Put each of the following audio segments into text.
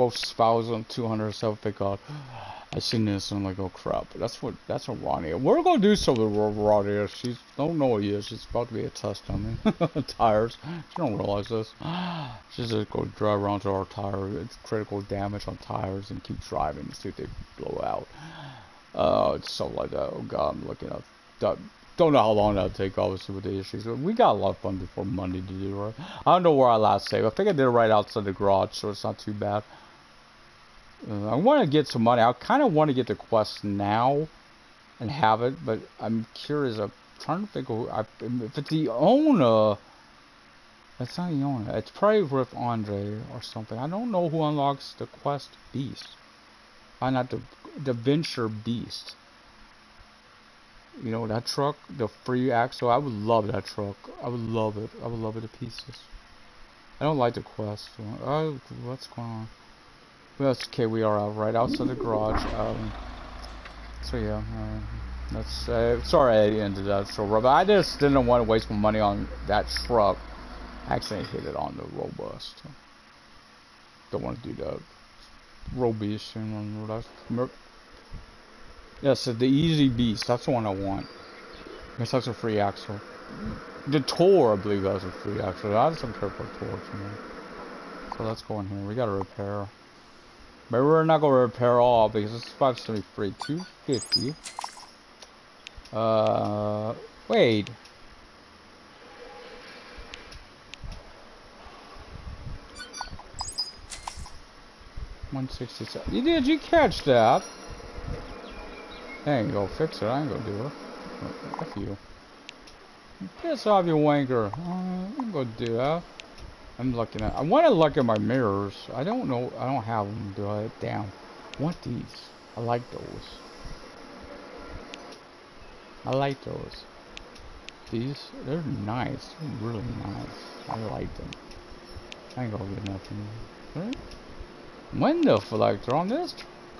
12,200 stuff. Thank God. I seen this and I'm like, oh crap. That's what Ronnie. We're gonna do something with Ronnie. She don't know what he is. She's about to be a test dummy. Tires. She don't realize this. She's just gonna drive around to our tire. It's critical damage on tires and keep driving to see if they blow out. It's so like that. Oh god, I'm looking up. Don't know how long that'll take, obviously, with the issues. But we got a lot of fun before Monday to do, right? I don't know where I last saved. I think I did it right outside the garage, so it's not too bad. I want to get some money. I kind of want to get the quest now and have it, but I'm curious. I'm trying to think if it's the owner. It's not the owner. It's probably with Andre or something. I don't know who unlocks the quest beast. Why not the Venture Beast? You know, that truck, the free axle, I would love that truck. I would love it. I would love it to pieces. I don't like the quest. Oh, what's going on? Well, that's okay. We are out right outside the garage. So yeah, that's sorry I ended that so rough. I just didn't want to waste my money on that truck. I actually hit it on the robust. Don't want to do that. Robust and yeah, so the Easy Beast, that's the one I want. I guess that's a free axle. The Tour, I believe that's a free axle. I just don't care for Tour too much. So let's go in here. We gotta repair. But we're not gonna repair all because it's 573, 250. Wait. $167. Did you catch that? I ain't gonna fix it. I ain't gonna do it. F you. Piss off, you wanker. I ain't gonna do that. I'm looking at. I want to look at my mirrors. I don't know. I don't have them. Do I? Damn. I want these. I like those. I like those. These. They're nice. They're really nice. I like them. I ain't gonna get nothing. Right? Window deflector on this.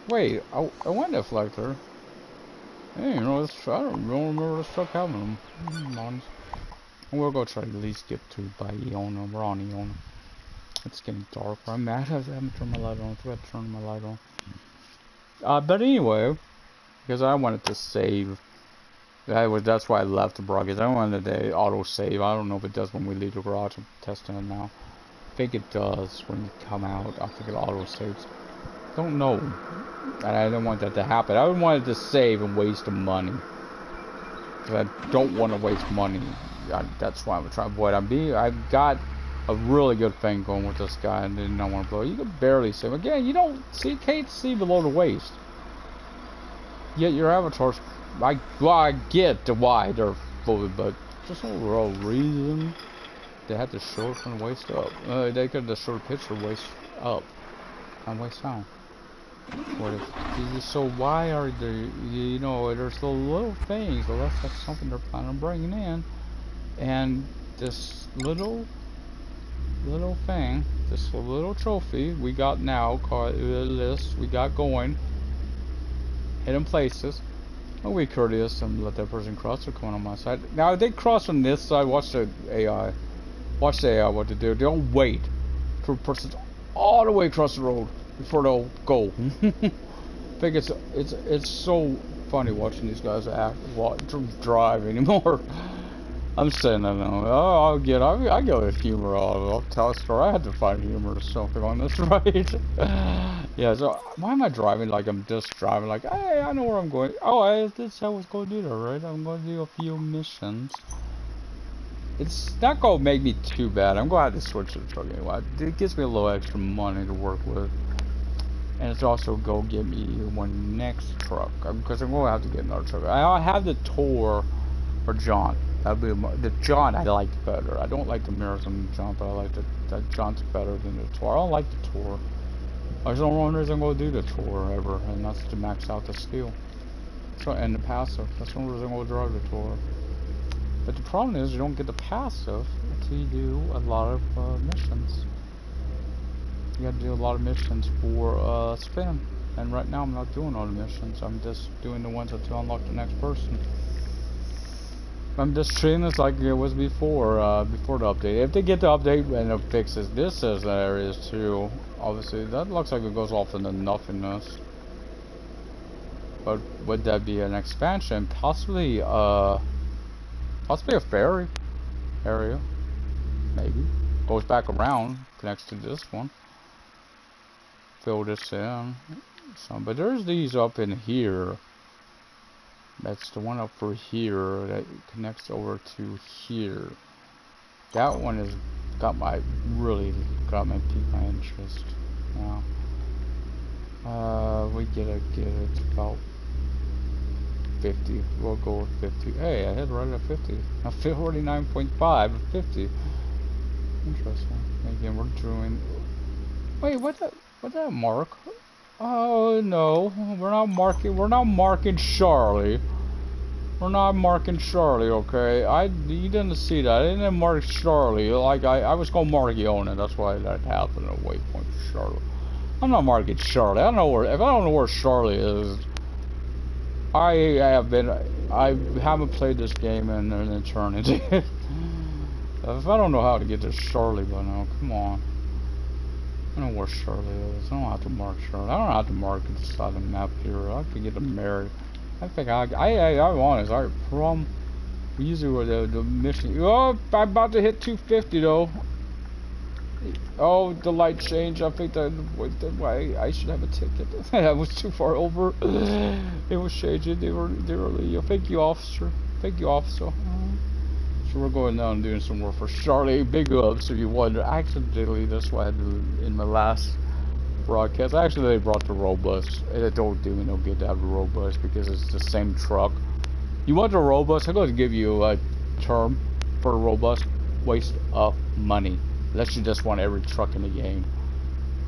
Wait. A window deflector. Hey, you know, I don't remember this truck having them. We'll go try to at least get to by Iona. We're on Iona. It's getting dark. I'm mad I haven't turned my light on. I forgot to turn my light on. But anyway, because I wanted to save. That's why I left the broadcast. I wanted to auto save. I don't know if it does when we leave the garage. I'm testing it now. I think it does when you come out. I think it auto saves. Don't know. And I didn't want that to happen. I wanted to save and waste the money. Because I don't want to waste money. That's why I'm trying to avoid. I've got a really good thing going with this guy, and did not want to blow. You can barely see him. Again, you can't see below the waist. Yet your avatars, I get the why they're fluid, but just no real reason they had to show it from the waist up. They could have showed a picture waist up and waist down. What if? So why are there? You know, there's the little things. Unless that's something they're planning on bringing in. And this little thing, this little trophy we got now, called list we got going, hidden places. I'll be courteous and let that person cross. They're coming on my side. Now if they cross on this side, watch the AI. Watch the AI what to do. They'll wait for a person all the way across the road before they'll go. I think it's so funny watching these guys drive anymore. I'm saying I know. Oh, I get a humor out of it. I'll tell a story. I had to find humor or something on this, right? Yeah, so why am I driving like I'm just driving like, hey, I know where I'm going. Oh, I was going to do that, right? I'm going to do a few missions. It's not going to make me too bad. I'm going to have to switch to the truck anyway. It gives me a little extra money to work with. And it's also go get me one next truck. Because I'm going to have to get another truck. I have the Tour for John. That'd be the John I like better. I don't like the mirrors on the John, but I like that John's better than the Tour. I don't like the Tour. There's no one reason I'm going to do the Tour ever, and that's to max out the skill. So, and the passive. That's the only reason I'm going to drive the Tour. But the problem is you don't get the passive until you do a lot of missions. You got to do a lot of missions for spin. And right now I'm not doing all the missions. I'm just doing the ones until I unlock the next person. I'm just treating this like it was before, before the update. If they get the update and it fixes this as areas too, obviously that looks like it goes off into nothingness. But would that be an expansion? Possibly, possibly a ferry area, maybe. Goes back around, connects to this one. Fill this in. So, but there's these up in here. That's the one up for here that connects over to here. That one has got my piqued my interest. Yeah. We get it about 50. We'll go with 50. Hey, I had right at 50. Now 49.5 of 50. Interesting. Again, we're doing. Wait, what that mark? Oh no, we're not marking Charlie. We're not marking Charlie, okay? You didn't see that. I didn't mark Charlie. Like I was gonna mark you on it. That's why that happened. A waypoint for Charlie. I'm not marking Charlie. I don't know where. If I don't know where Charlie is, I haven't played this game in an eternity. If I don't know how to get to Charlie by now, come on. I don't know where Charlie is. I don't have to mark Charlie. I don't have to mark the side of the map here. I can get them married. I think I'm honest. We usually were the mission. Oh, I'm about to hit 250 though. Oh, the light changed. I think that I should have a ticket. I was too far over. It was changing. They were thank you, officer. Thank you, officer. So we're going down and doing some work for Charlie. Big ups if you wonder. Accidentally, that's what I did in my last broadcast. Actually, they brought the road bus. It don't do me no good to have the road bus because it's the same truck. You want the road bus? I'm going to give you a term for a road bus. Waste of money. Unless you just want every truck in the game.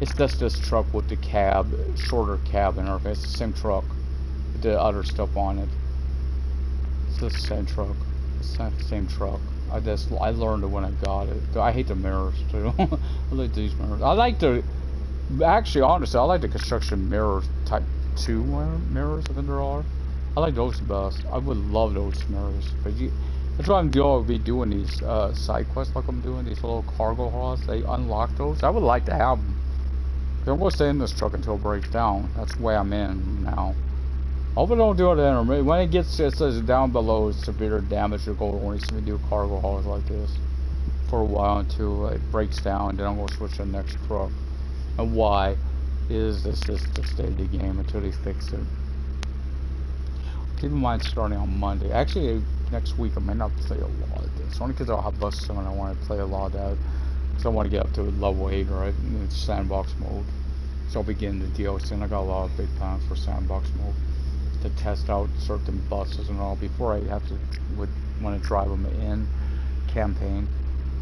It's just this truck with the cab, shorter cab and everything. It's the same truck with the other stuff on it. It's the same truck. It's not the same truck. I learned it when I got it. I hate the mirrors too. I like these mirrors. I like the. Actually, honestly, I like the construction mirrors type 2 mirrors. I think there are. I like those the best. I would love those mirrors. But that's why I'm going to be doing these side quests like I'm doing. These little cargo hauls. They unlock those. I would like to have them. I'm going to stay in this truck until it breaks down. That's the way I'm in now. Hope I don't do it in. When it says down below severe damage, you'll go only see me do cargo hauls like this for a while until it breaks down, and then I'm going to switch to the next truck. And why is this just the state of the game until they fix it? Keep in mind, starting on Monday. Actually, next week I might not play a lot of this. Only because I'll have bus and I want to play a lot of that. Because I want to get up to level 8, right? In sandbox mode. So I'll begin the DLC, and I got a lot of big plans for sandbox mode to test out certain buses and all before I have to want to drive them in campaign.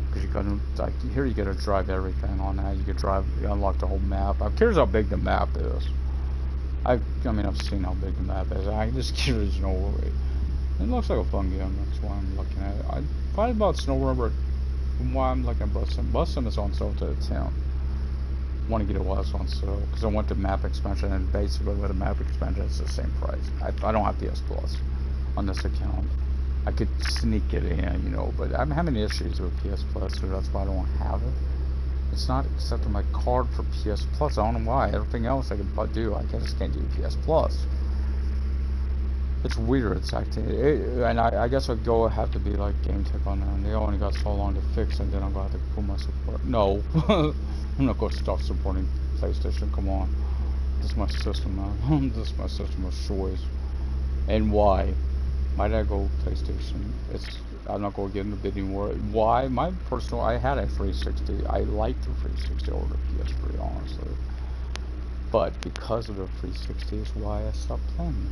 Because you can, like, here you get to drive everything on that. You unlock the whole map. I'm curious how big the map is. I mean, I've seen how big the map is. I just curious to know. It looks like a fun game. That's why I'm looking at it. I find about SnowRunner. Why I'm looking at Bus Sim. Bus Sim is on sale to the 10. Want to get it while it's on sale because I want the map expansion, and basically with the map expansion it's the same price. I don't have PS Plus on this account. I could sneak it in, you know, but I'm having issues with PS Plus, so that's why I don't have it. It's not accepting my card for PS Plus. I don't know why. Everything else I can do. I just can't do PS Plus. It's weird. It's acting, and I guess I'd have to be like Game Tech on that. And they only got so long to fix, and then I'm gonna have to put my support. No, I'm not gonna stop supporting PlayStation. Come on, this is my system, man. This is my system of choice. And why? Why did I go PlayStation? I'm not gonna get into the bidding war. Why? My personal. I had a 360. I liked the 360 over the PS3, honestly. But because of the 360 is why I stopped playing.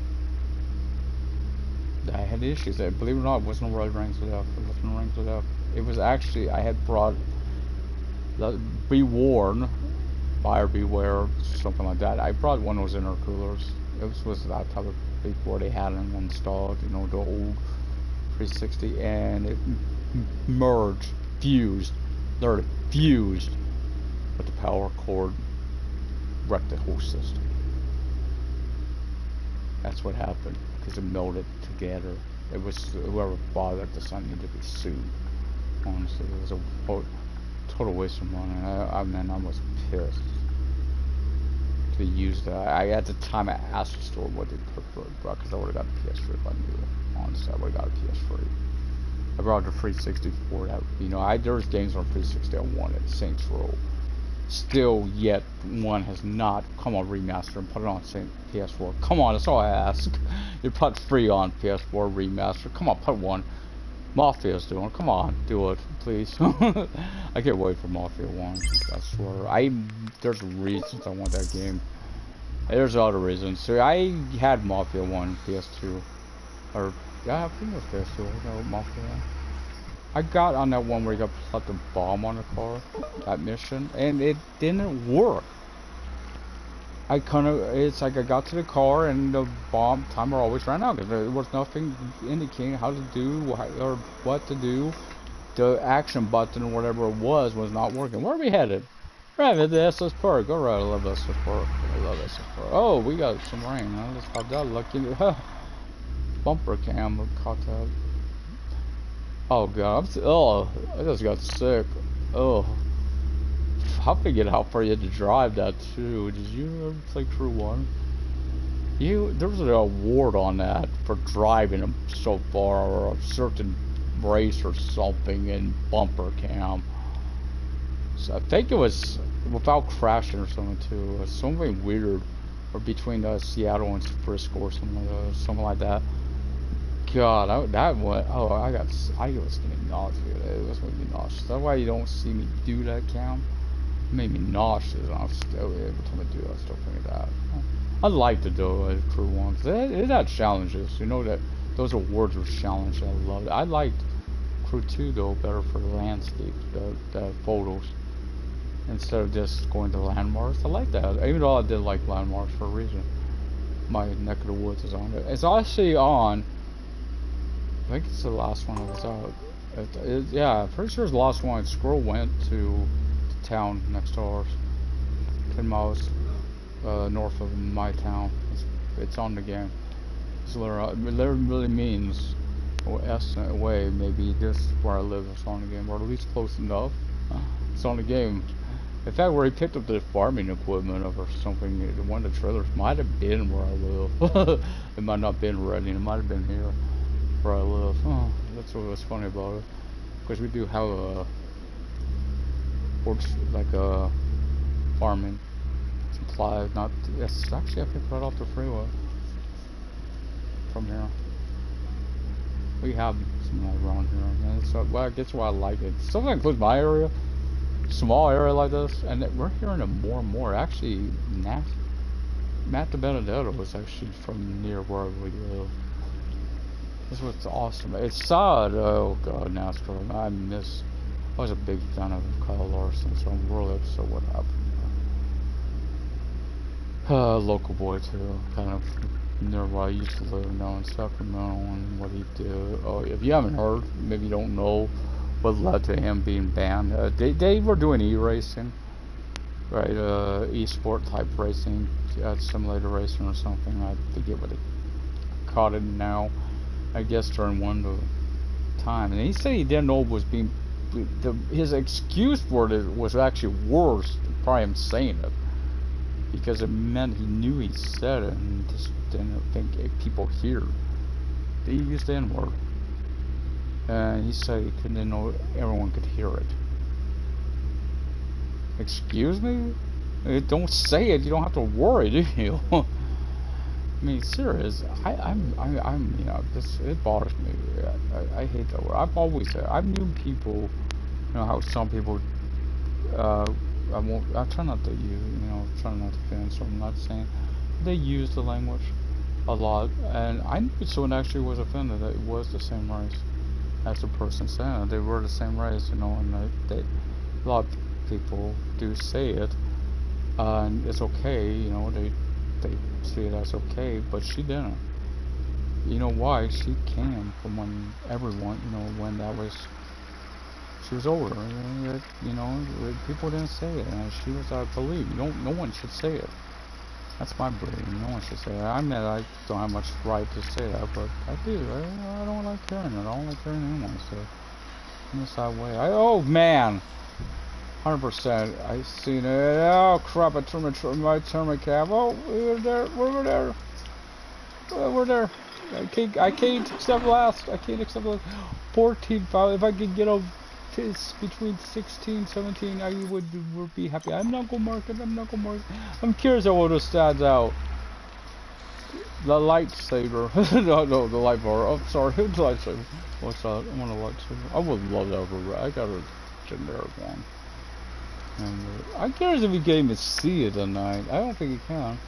I had issues. Believe it or not, it wasn't Red Rings of Death. It wasn't Rings of Death. It was actually, I had brought Be Warned, Buyer Beware, something like that. I brought one of those intercoolers. It was that type of big board they had them installed, you know, the old 360, and it merged, literally fused with the power cord, wrecked the whole system. That's what happened, because it melted together. it was whoever bought it, the son needed to be sued. Honestly, it was a total waste of money. I mean, I was pissed to use that. At the time I asked the store what they preferred, because I would have got a PS3 if I knew. Honestly, I would have got a PS3. I brought the 364. That, you know, there's games on 360 I wanted. Saints Row. Still, yet one has not come on remaster and put it on PS4. Come on, that's all I ask. You put free on PS4 remaster. Come on, put one. Mafia's doing it. Come on, do it, please. I can't wait for Mafia 1. I swear. There's reasons I want that game. There's other reasons. So I had Mafia 1 PS2. Or, yeah, I think it was PS2. No, Mafia 1. I got on that one where you got to put the bomb on the car. That mission. And it didn't work. It's like I got to the car and the bomb timer always ran out because there was nothing indicating how to do or what to do. The action button or whatever it was not working. Where are we headed? We're headed to SS Park. Alright, I love SS Park. I love SS Park. Oh, we got some rain. Huh? Let's have that lucky. Bumper cam caught that. Oh god, I just got sick. Oh. I forget how far you had to drive that too. Did you ever play Crew 1? There was an award on that for driving so far, or a certain race or something in bumper cam. So I think it was without crashing or something too. It was something weird, or between Seattle and Frisco or something like that. God, that went. Oh, I was getting nauseous. It was making me nauseous. That's why you don't see me do that cam. It made me nauseous, and I'm still able to do that stuff like that. I'd like to do Crew 1. It had challenges. You know that those awards were challenges. I loved it. I liked Crew 2 though better for the landscape, the photos, instead of just going to landmarks. I like that. Even though I did like landmarks for a reason. My neck of the woods is on it. It's actually on. I think it's the last one that was out. Yeah, I'm pretty sure it's the last one. Squirrel went to the town next to ours, 10 miles north of my town. It's on the game. It's literally means, or estimate way, maybe this where I live is on the game, or at least close enough. It's on the game. In fact, where he picked up the farming equipment or something, one of the trailers might have been where I live. It might not have been Reading. It might have been here where I live. Oh, that's what was funny about it. Because we do have a farming supply. Not, it's actually I think right off the freeway from here. We have some around here, and so well, I guess why I like it. Something includes my area, small area like this, and we're hearing it more and more. Actually, Matt De Benedetto was actually from near where we live. This was awesome. It's sad. Oh god, NASCAR. I was a big fan of Kyle Larson, so I'm really upset what happened. Local boy too, kind of near where I used to live now in Sacramento, and what he did. Oh, if you haven't heard, maybe you don't know what led to him being banned. They were doing e-racing, right? E-sport type racing, simulator racing or something. I forget what they caught it now. I guess during one time, and he said he didn't know it was being. His excuse for it was actually worse than probably him saying it, because it meant he knew he said it and just didn't think people hear. They used the N-word, and he said he didn't know everyone could hear it. Excuse me? Don't say it. You don't have to worry, do you? I mean, serious. I'm, you know, it bothers me. I hate that word. I've always said, I've known people, you know, how some people, I try not to use, you know, try not to offend, so I'm not saying, they use the language a lot, and I knew someone actually was offended that it was the same race as the person saying it. They were the same race, you know, and a lot of people do say it, and it's okay, you know, they see it as okay, but she didn't. You know why? She came from when everyone, you know, when she was older, you know, people didn't say it, and she was, I believe, no one should say it. That's my breeding. No one should say that. I mean, I don't have much right to say that, but I do. I don't like carrying it. I don't like carrying anyone, so in this that way. Oh man, 100%. I seen it. Oh crap! I turned my cab. Oh, we're there. We're there. We're there. I can't accept last. I can't accept last. 14. If I could get a between 16, 17, I would be happy. I'm not gonna mark it. I'm not gonna mark it. I'm curious at what stands out. The lightsaber. no, the light bar. Oh, sorry, the lightsaber. What's that? I want a lightsaber. I would love that for. I got a generic one. And I'm curious if you can even see it at night. I don't think you can.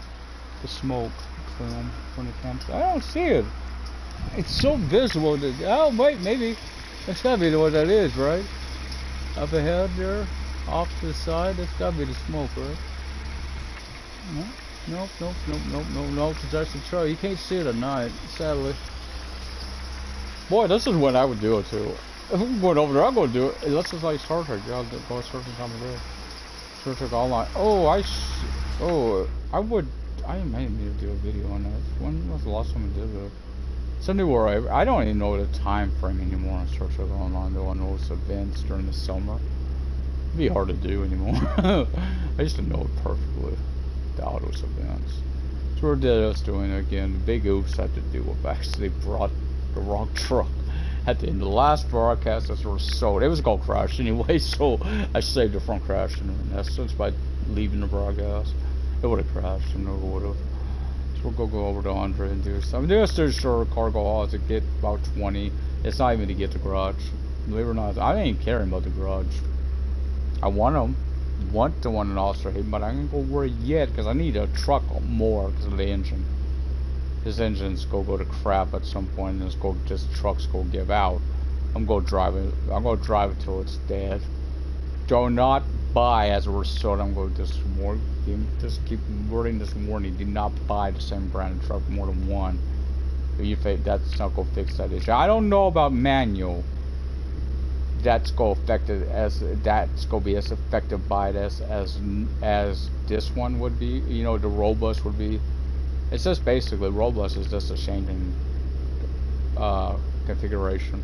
The smoke film when it comes. I don't see it. It's so visible that. Oh wait, maybe. That's gotta be what that is, right? Up ahead there, off to the side. That's gotta be the smoke, right? No, nope. That's the truck. You can't see it at night, sadly. Boy, this is when I would do it too. If I'm going over there, I'm gonna do it. Unless it's like Star Trek. I'll go a certain time of day. Star Trek Online. Oh, I might need to do a video on that. When was the last time I did it? Something where I don't even know the time frame anymore on Star Trek Online. Though on those events during the summer, it'd be hard to do anymore. I used to know it perfectly. All those events. So we're just doing it again. The big oops had to do with actually brought the wrong truck at the end of the last broadcast. That's where sold. It was gonna crash anyway, so I saved it from crashing in essence by leaving the broadcast. It would have crashed and it would have. So we'll go over to Andre and do something. Just to sure cargo haul to get about 20. It's not even to get the garage. Believe it or not, I ain't caring about the garage. I want them. Want the one in Australia, but I ain't gonna worry yet because I need a truck more because of the engine. This engine's go to crap at some point, and this truck's go give out. I'm gonna drive it. I'm gonna drive it till it's dead. Do not buy as a result. I'm going to just keep wording this warning. Do not buy the same brand of truck more than one. That's not gonna fix that issue. I don't know about manual. That's gonna be as effective by this as this one would be. You know, the robust would be. It's just basically robust is just a changing configuration.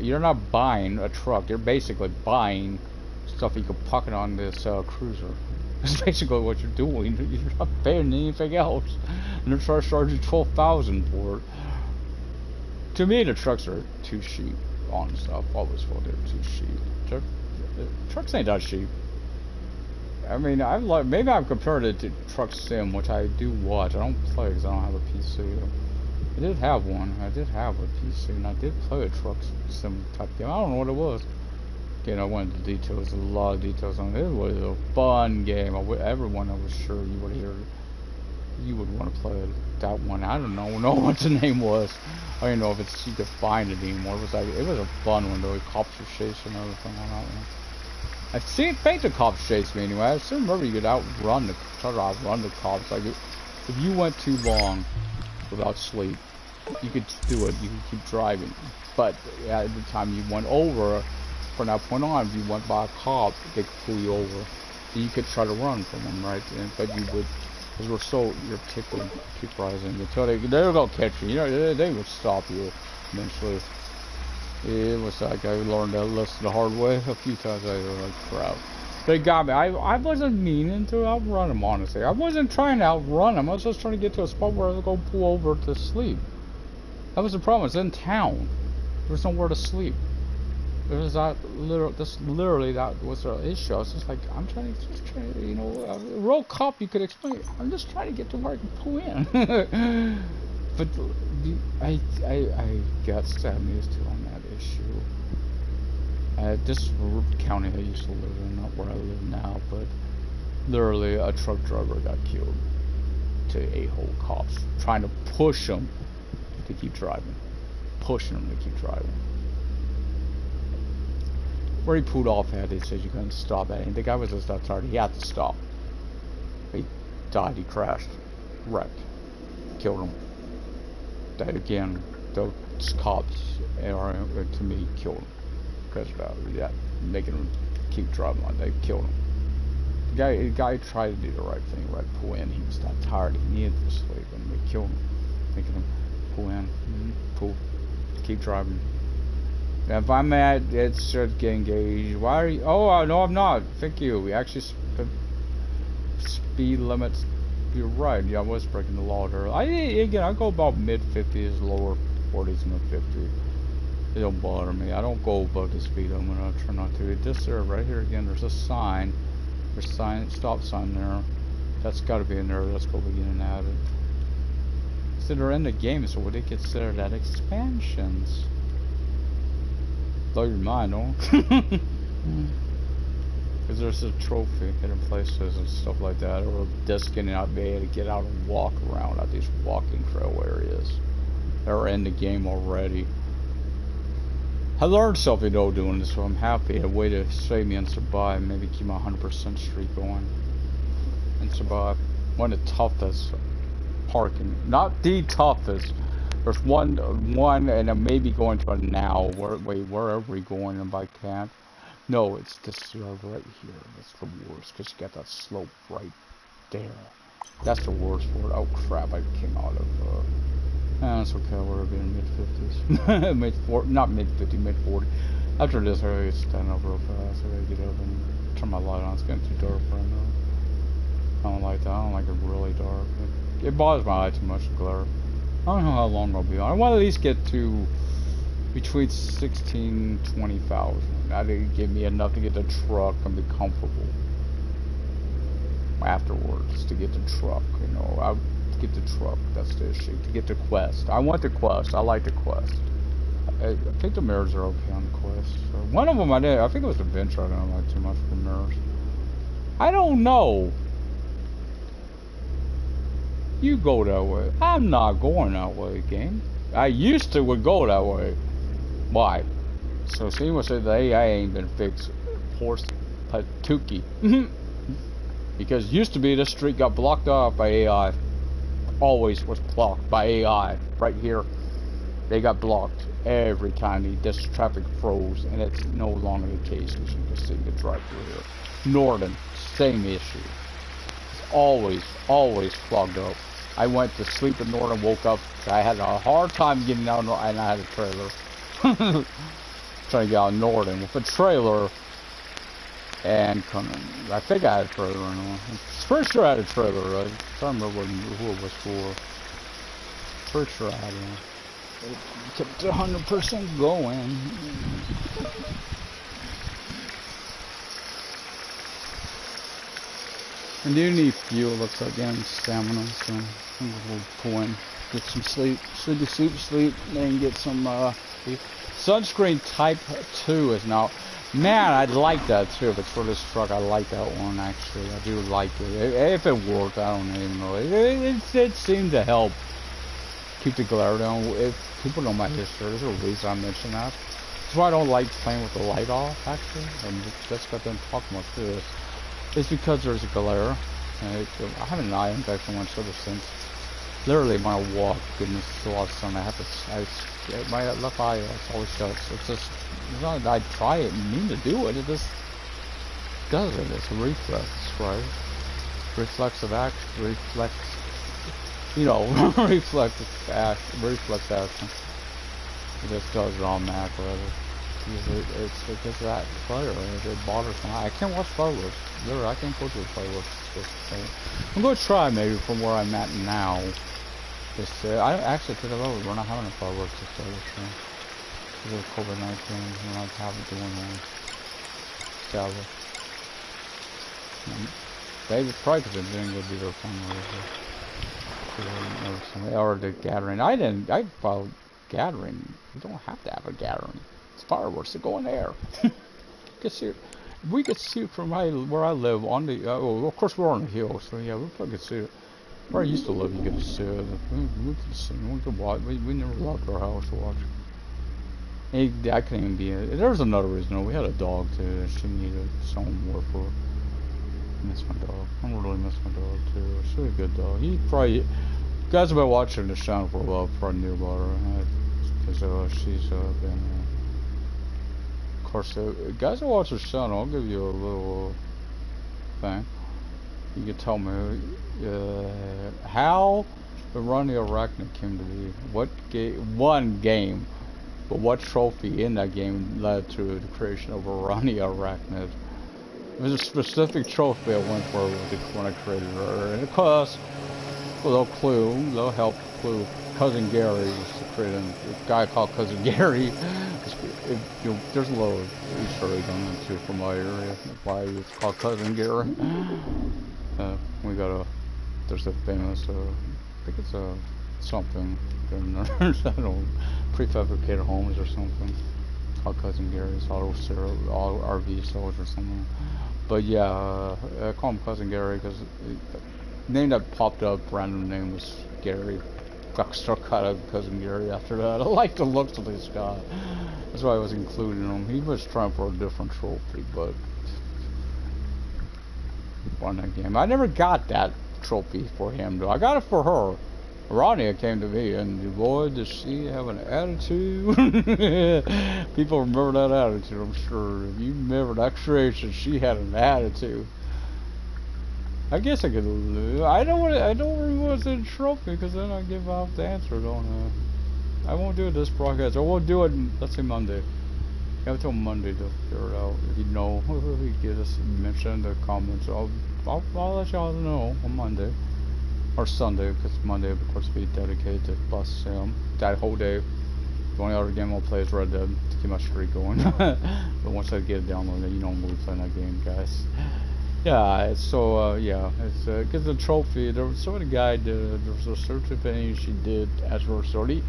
You're not buying a truck. You're basically buying stuff you can pocket on this cruiser. That's basically what you're doing. You're not paying anything else, and they're trying to charge you $12,000 for it. To me, the trucks are too cheap. On stuff, always feel they're too cheap. Trucks ain't that cheap. I mean, maybe I've compared it to Truck Sim, which I do watch. I don't play because I don't have a PC. I did have one. I did have a PC, and I did play a Truck Sim type game. I don't know what it was. Again, I went into details, a lot of details on it. It was a fun game. Everyone I was sure you would hear. You would want to play that one. I don't know what the name was. I don't know if you could find it anymore. It was a fun one though. Cops were chasing and everything on that one. I've seen the cops chase me anyway. I still remember you could try to outrun the cops. Like if you went too long without sleep, you could do it. You could keep driving. But at the time you went over, from that point on, if you went by a cop, they could pull you over. You could try to run from them, right? But you would. Because your tick would keep rising until they were gonna catch you. You know, they would stop you eventually. It was like I learned that lesson the hard way a few times. I was like, crap. They got me. I wasn't meaning to outrun them, honestly. I wasn't trying to outrun them. I was just trying to get to a spot where I was gonna pull over to sleep. That was the problem. It's in town. There was nowhere to sleep. It was literally that was the issue. I was just like, I'm trying to, you know, a real cop, you could explain. I'm just trying to get to where I can pull in. But I got sad news too on that issue. This county I used to live in, not where I live now, but literally a truck driver got killed to a-hole cops trying to push him to keep driving, pushing him to keep driving. Where he pulled off at, it says you couldn't stop at anything. The guy was just that tired. He had to stop. He died. He crashed, wrecked, killed him. That again, those cops are to me killed him because of that, making him keep driving like they killed him. The guy tried to do the right thing, right? Pull in. He was that tired. He needed to sleep, and we killed him, making him pull in, pull, keep driving. If I'm mad, it should get engaged. Why are you? Oh, no, I'm not. Thank you. We actually speed limits. You're right. Yeah, I was breaking the law there. I go about mid 50s, lower 40s, mid 50s. It don't bother me. I don't go above the speed limit. I try not to. It just there, right here again. There's a sign. There's a sign, stop sign there. That's got to be in there. Let's go begin and add it. So they're in the game, so would they consider that expansions? Blow your mind, no? Because there's a trophy hidden places and stuff like that, or just getting out, be able to get out and walk around at these walking trail areas. They're in the game already. I learned something though doing this, so I'm happy. A way to save me and survive, maybe keep my 100% streak going and survive. One of the toughest parking, not the toughest. There's one, and I may be going to a now. Where are we going if I can't? No, it's this right here. That's the worst, because you got that slope right there. That's the worst for it. Oh crap, I came out of, that's okay, we're in mid-50s. Mid-40, not mid-50, mid-40. After this, I gotta stand up real fast. I gotta get up and turn my light on. It's getting too dark right now. I don't like that. I don't like it really dark. It bothers my eye too much, the glare. I don't know how long I'll be on. I want to at least get to between 16 and 20,000. That would give me enough to get the truck and be comfortable afterwards to get the truck. You know, I'll get the truck. That's the issue. To get the quest. I want the quest. I like the quest. I think the mirrors are okay on the quest. So one of them I did. I think it was Adventure. I don't like too much for mirrors. I don't know. You go that way. I'm not going that way, game. I used to would go that way. Why? So see what said the AI ain't been fixed. Horse Patuki. Because used to be this street got blocked off by AI. Always was blocked by AI. Right here. They got blocked every time this traffic froze, and it's no longer the case, as you can see the drive through here. Norton, same issue. It's always clogged up. I went to sleep in Norton, woke up. I had a hard time getting out, and I had a trailer. Trying to get out of Norton with a trailer, and I think I had a trailer. I'm pretty sure I had a trailer. Right? I don't remember who it was for. Pretty sure I had one. It kept 100% going. I do need fuel, looks like, and stamina, so we'll pull in, get some sleep, sleep, then get some sunscreen type 2 is now. Man, I'd like that too. If it's for this truck, I like that one actually. I do like it. If it worked, I don't even know. It seemed to help keep the glare down. If people know my history, there's a reason I mention that. That's why I don't like playing with the light off, actually. And that's got them talking about this. It's because there's a glare. I have an eye infection once ever since. Literally, when I walk, goodness, it's a lot of sun. I have to, my left eye is always shut. So it's just, it's not that I try it and mean to do it. It just does it. It's a reflex, right? Reflexive act, reflex. You know, reflex action. It just does it automatically. It's because of that glare. It bothers my eye. I can't watch fireworks. Literally, I can't go to the fireworks. I'm going to try maybe from where I'm at now. Just I actually think about we're not having a fireworks this day. Because of COVID-19, we're not having doing one. Sadly. Maybe probably because it didn't go do their fundraiser. Or the gathering. I followed gathering. You don't have to have a gathering. It's fireworks that go in the air. We could see it from where I live on the. Well, of course we're on the hill, so yeah, we probably could see it. Where I used to live, you could see it. We could see. We could watch. We never left our house to watch. I couldn't even be. There's another reason. Though. We had a dog too. She needed someone more for. I miss my dog. I really miss my dog too. She's a good dog. He probably. Guys have been watching this channel for a while. Probably knew about her. Because she's been. Of course, guys who watch this channel, I'll give you a little thing. You can tell me how the Ronnie Arachnid came to be. What one game, but what trophy in that game led to the creation of a Ronnie Arachnid? There's a specific trophy I went for when I created her, and of course, a little clue, a little help clue. Cousin Gary used to create a guy called Cousin Gary. There's a little Easter egg on that too from my area. Why it's called Cousin Gary. We got there's a famous, I think it's a something. I don't know, prefabricated homes or something. Called Cousin Gary's all RV stores or something. But yeah, I call him Cousin Gary because the name that popped up, random name was Gary. Got struck out of Cousin Gary after that. I like the looks of this guy. That's why I was including him. He was trying for a different trophy, but won that game. I never got that trophy for him though. I got it for her. Ronnie came to me, and boy, does she have an attitude. People remember that attitude, I'm sure. If you remember that creation, she had an attitude. I guess I could. I don't really want to say trophy because then I give out the answer, don't I? I won't do it this broadcast. I won't do it. Let's say Monday. You have until Monday to figure it out. If you know, you get us mention in the comments. I'll let y'all know on Monday or Sunday because Monday, of course, will be dedicated to Bus Sim. That whole day. The only other game I'll play is Red Dead to keep my streak going. But once I get it downloaded, you know I'm really playing that game, guys. Yeah, so yeah, it's because the trophy. There was so many guy did. There was a certain thing she did as her story.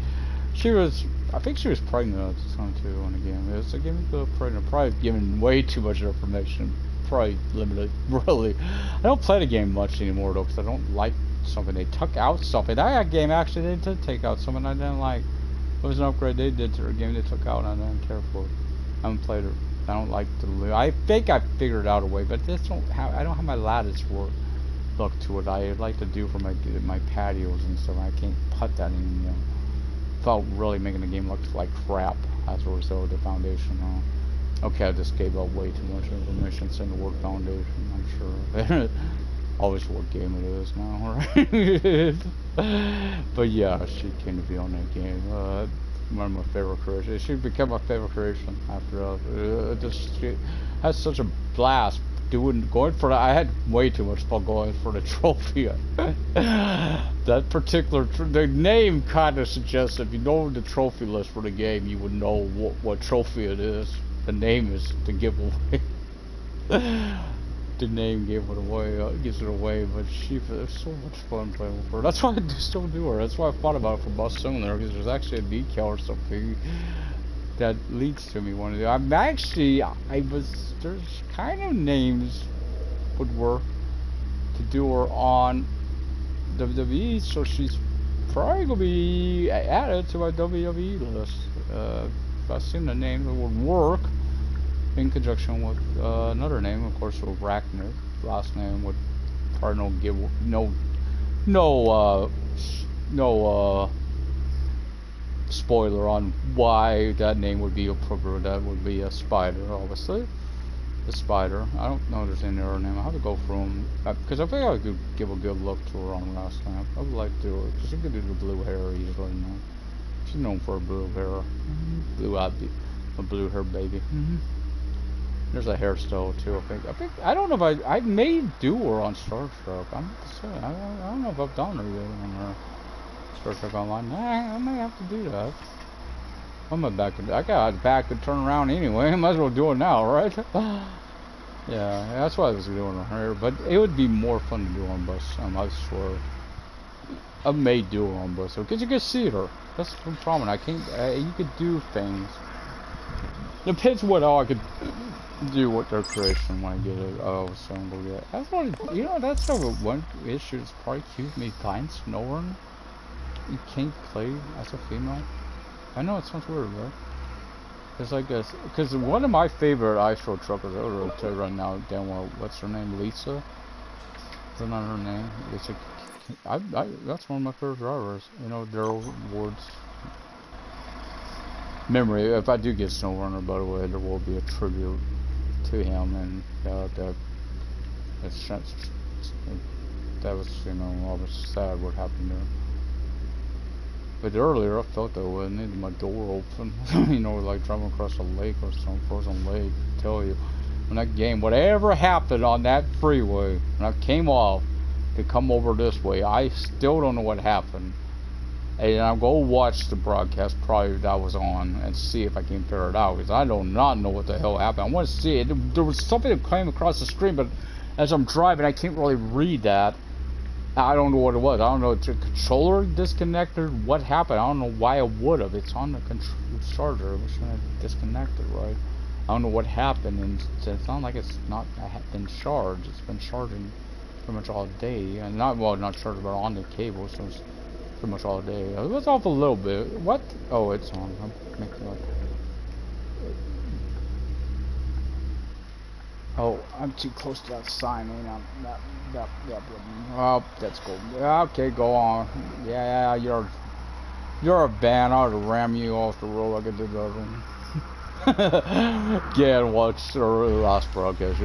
She was, I think she was pregnant at the time too on the game. It was a game pregnant, probably giving way too much information. Probably limited, really. I don't play the game much anymore though, because I don't like something. They took out something. That game actually they did take out something I didn't like. It was an upgrade they did to their game they took out and I didn't care for it. I haven't played it. I don't like the. I think I figured out a way, but this don't have. I don't have my lattice work look to it. I like to do for my patios and stuff. I can't put that in. You know, without really making the game look like crap as a result of the foundation. Okay, I just gave out way too much information saying the word foundation. I'm sure. Always what game it is now, right? But yeah, she came to be on that game. One of my favorite creations. She became my favorite creation after that. She had such a blast going for that. I had way too much fun going for the trophy. That particular the name kind of suggests if you know the trophy list for the game, you would know what trophy it is. The name is the giveaway. The name gave it away, gives it away, but it was so much fun playing with her. That's why I still do her. That's why I thought about it for Bus Similar, because there's actually a decal or something that leads to me wanting to do. I'm actually, there's kind of names would work to do her on WWE, so she's probably going to be added to my WWE list. If I seen the name, it would work. In conjunction with another name, of course, with Arachnid. Last name would probably no spoiler on why that name would be appropriate. That would be a spider, obviously. The spider. I don't know if there's any other name. I have to go from because I think I could give a good look to her on last name. I would like to do it because she could do the blue hair easily. You know? She's known for her blue hair, a blue hair baby. There's a hairstyle too. I think I don't know if I may do her on Star Trek. I'm just saying. I don't know if I've done her yet on Star Trek Online. I may have to do that. I got a back to turn around anyway. I might as well do it now, right? Yeah, that's why I was doing her hair. But it would be more fun to do on Bus. I swear. I may do her on Bus because you can see her. That's the problem. I can't. You could do things. Depends what all I could do with their creation when I get it assembled yet. That's what that's one issue that's probably keeping me playing Snowrun. You can't play as a female. I know it sounds weird, right? It's like this, because one of my favorite ISO truckers over to right now, what's her name? Lisa? Is that not her name? Lisa. That's one of my favorite drivers. You know, Daryl Ward's memory. If I do get SnowRunner, by the way, there will be a tribute to him, and that That was, you know, I was sad what happened there. But earlier I felt that way. I needed my door open. You know, like driving across a lake or some frozen lake. I tell you, when that game, whatever happened on that freeway, when I came off to come over this way, I still don't know what happened. And I'll go watch the broadcast probably that was on and see if I can figure it out, because I do not know what the hell happened. I want to see it. There was something that came across the screen, but as I'm driving, I can't really read that. I don't know what it was. I don't know if the controller disconnected. What happened? I don't know why it would have. It's on the charger. It was going to disconnect it, right? I don't know what happened, and it's not like it's not been charged. It's been charging pretty much all day, and not charged, but on the cable. So it's pretty much all day. It was off a little bit. What? Oh, it's on. I'm making like. Oh, I'm too close to that sign. Oh, that's cool. Okay, go on. Yeah, you're a van. I ought to ram you off the road like I did the other one. Yeah, and watch the last broadcast.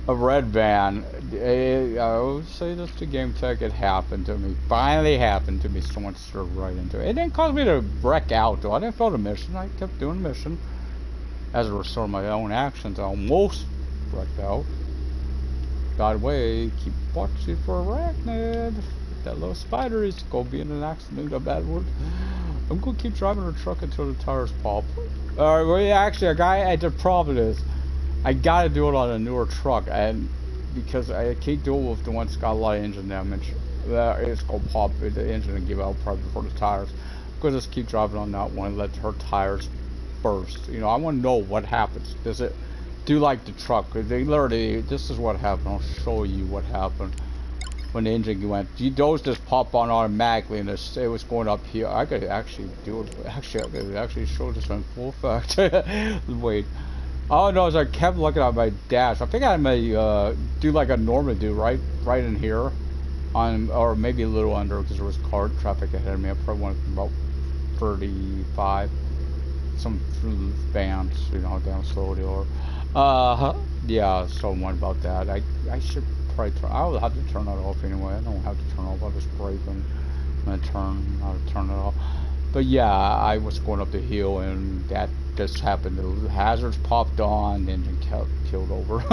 A red van. I would say this to Game Tech. It happened to me. Finally happened to me. Someone served right into it. It didn't cause me to wreck out, though. I didn't fail the mission. I kept doing the mission. As a result of my own actions, I almost wrecked out. Got away. Keep watching for arachnid. That little spider is gonna be in an accident. A bad one. I'm gonna keep driving the truck until the tires pop. Alright, well, yeah, actually, the problem is, I gotta do it on a newer truck, and because I can't do it with the one that's got a lot of engine damage. It's gonna pop the engine and give out probably before the tires. I'm gonna just keep driving on that one and let her tires burst. You know, I want to know what happens. Does it do like the truck? They literally, this is what happened. I'll show you what happened when the engine went. Those just pop on automatically, and it was going up here. I could actually do it. Actually, I could actually show this in full effect. Wait. Oh no, as I kept looking at my dash, I think I may do like I normally do, right in here, or maybe a little under, because there was car traffic ahead of me. I probably went about 35. Some bands, you know how damn slow they are. Yeah, so one about that. I should probably turn. I'll have to turn that off anyway. I don't have to turn off. I'll just brake when I turn. I'll turn it off. But yeah, I was going up the hill, and that just happened. The hazards popped on, the engine killed over.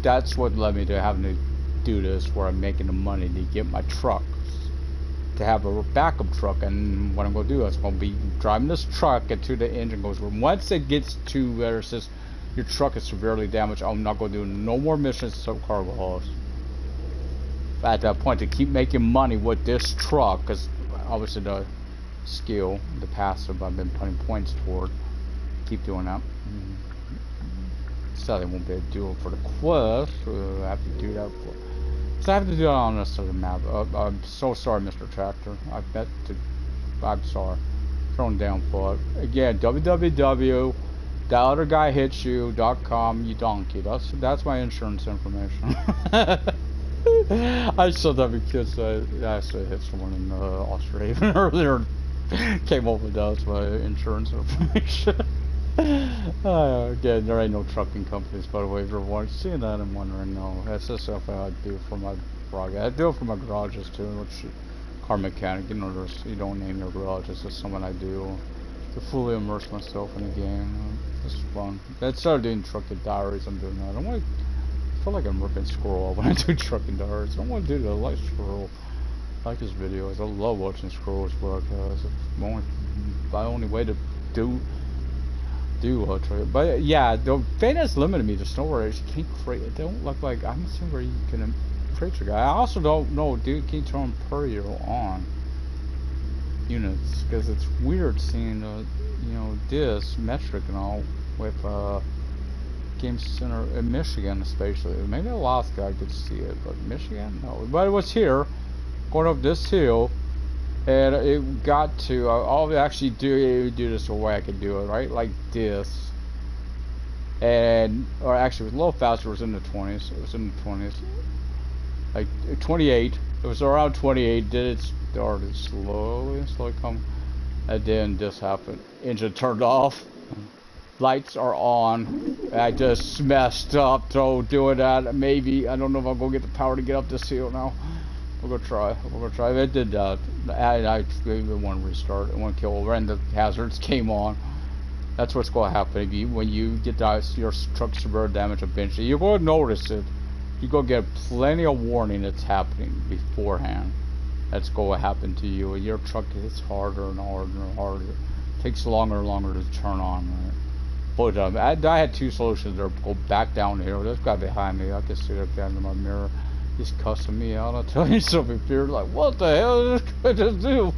That's what led me to having to do this, where I'm making the money to get my truck, to have a backup truck. And what I'm going to do is I'm going to be driving this truck until the engine goes. Once it gets to where it says your truck is severely damaged, I'm not going to do no more missions except cargo hauls. At that point, to keep making money with this truck, because obviously the skill, the passive, I've been putting points toward. Keep doing that. Sadly, I won't be able to do it for the quest. I have to do that for. So I have to do that on a certain map. I'm so sorry, Mr. Tractor. I'm sorry. Thrown down for it. Again, www.theotherguy-hits-you.com, you donkey. That's my insurance information. I saw that because I actually hit someone in Australia earlier. Came up with that's my insurance information. Again, there ain't no trucking companies, by the way, if you're seeing that and wondering. No, that's just something I do for my garage. I do it for my garages too, which car mechanic, you know, you don't name your garage. It's just something I do to fully immerse myself in the game. It's fun. Instead of doing trucking diaries, I'm doing that. I feel like I'm ripping Squirrel when I do trucking diaries. I want to do the light Squirrel. I like his videos. I love watching Squirrel's broadcasts. It's my only way to do but yeah, the thing that's limited me to snowboard is you can't create. It don't look like I'm assuming where you can create your guy. I also don't know, dude, can you turn Perio on units, because it's weird seeing you know, this metric and all with Game Center in Michigan, especially. Maybe Alaska I could see it, but Michigan, no. But it was here, going up this hill. And it got to, I'll actually do this the way I could do it, right? Like this. And, or actually it was a little faster, it was in the 20s. It was in the 20s. Like 28. It was around 28. Then it started slowly come. And then this happened. Engine turned off. lights are on. I just messed up, so doing that. Maybe I don't know if I'm gonna get the power to get up this hill now. We're gonna try. We're gonna try. It did that. I gave it one restart and one kill over, and the hazards came on. That's what's gonna happen if you, when you get that, your truck severe damage eventually. You're gonna notice it. You're gonna get plenty of warning that's happening beforehand. That's gonna happen to you. Your truck hits harder and harder and harder. It takes longer and longer to turn on, right? But I had two solutions there. Go back down here. This guy behind me, I can see that guy in my mirror. He's cussing me out. I'll tell you something, fear. Like, what the hell is this guy just do?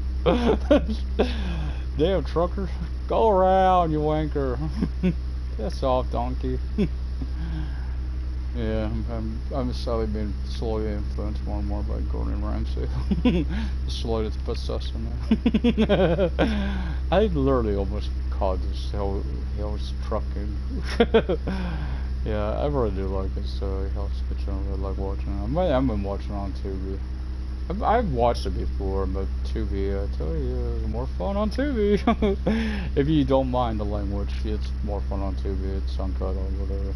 Damn trucker. Go around, you wanker. Piss off, donkey. Yeah, I'm slowly being influenced more and more by Gordon Ramsay. Slowly to put sus in there. I literally almost called this hell's trucking. Yeah, I really do like this hell's kitchen. I really like watching it. I've been watching it on TV. I've watched it before, but Tubi, I tell you, it's more fun on Tubi. If you don't mind the language, it's more fun on Tubi. It's uncut or whatever.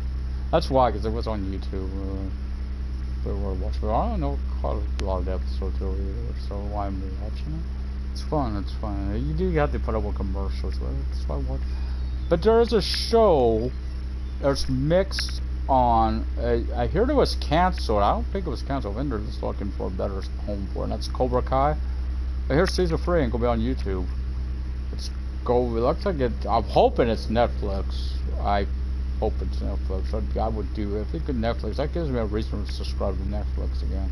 That's why, because it was on YouTube. But we're watching. I don't know quite a lot of the episodes over here, so why am I watching it? It's fun. It's fun. You do have to put up with commercials, but that's why I watch. But there is a show that's mixed on. I heard it was canceled. I don't think it was canceled. They're just looking for a better home for it. And that's Cobra Kai. But here's season 3 and gonna be on YouTube. It looks like it. I'm hoping it's Netflix. I hope it's Netflix. I would do if it could Netflix. That gives me a reason to subscribe to Netflix again.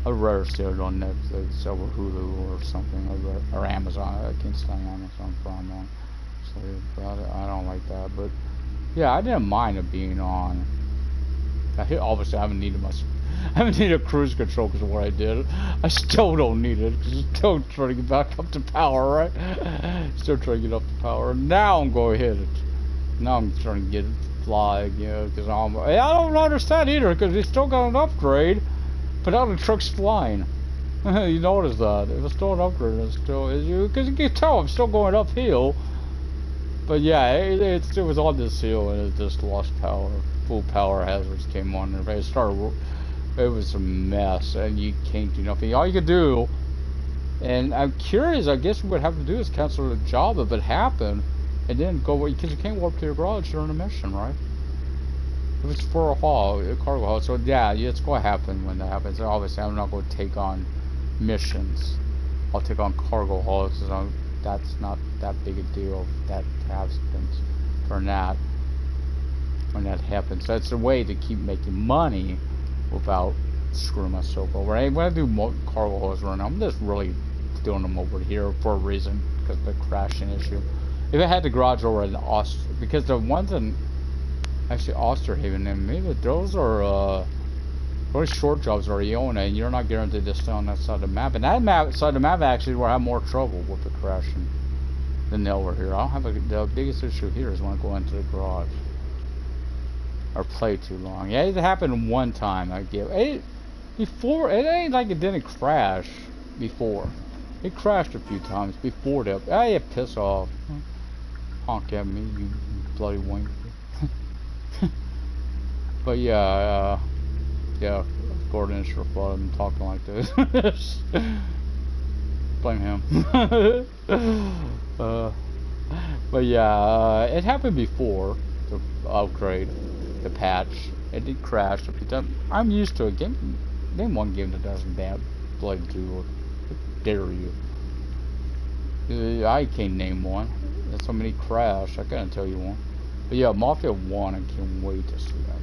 I'd rather see it on Netflix over Hulu or something, or Amazon. I can't stand Amazon Prime on. So I don't like that, but. Yeah, I didn't mind it being on. Obviously, I haven't needed cruise control because of what I did. I still don't need it because I'm still trying to get back up to power, right? Still trying to get up to power. Now I'm going to hit it. Now I'm trying to get it to fly, you know, because I don't understand either because we still got an upgrade, but now the truck's flying. You notice that? If it's still an upgrade, it's still, because you can tell I'm still going uphill. But yeah, it was on this hill and it just lost power. Full power hazards came on and it was a mess and you can't do nothing. All you could do, and I'm curious, I guess what you would have to do is cancel the job if it happened and then go, because you can't walk to your garage during a mission, right? If it's for a cargo haul. So yeah, it's going to happen when that happens. Obviously, I'm not going to take on missions. I'll take on cargo hauls. So that's not that big a deal if that happens for that when that happens. So it's a way to keep making money without screwing myself over. When I do cargo hauls right now, I'm just really doing them over here for a reason, because of the crashing issue. If I had the garage over in because the ones in actually Osterhaven, and maybe those are really short jobs are Iona, and you're not guaranteed to stay on that side of the map. And that side of the map actually will have more trouble with the crashing than over here. I don't have the biggest issue here is when I go into the garage or play too long. Yeah, it happened one time. Before it ain't like it didn't crash before. It crashed a few times before that. Yeah, piss off. Honk at me, you bloody wanker. But yeah, yeah, Gordon is your fault I'm talking like this. Blame him. But yeah, it happened before the upgrade, the patch. It did crash a few times. I'm used to it. Name one game that doesn't bloody do it. Dare you? I can't name one. There's so many crash. I couldn't tell you one. But yeah, Mafia 1, I can't wait to see that.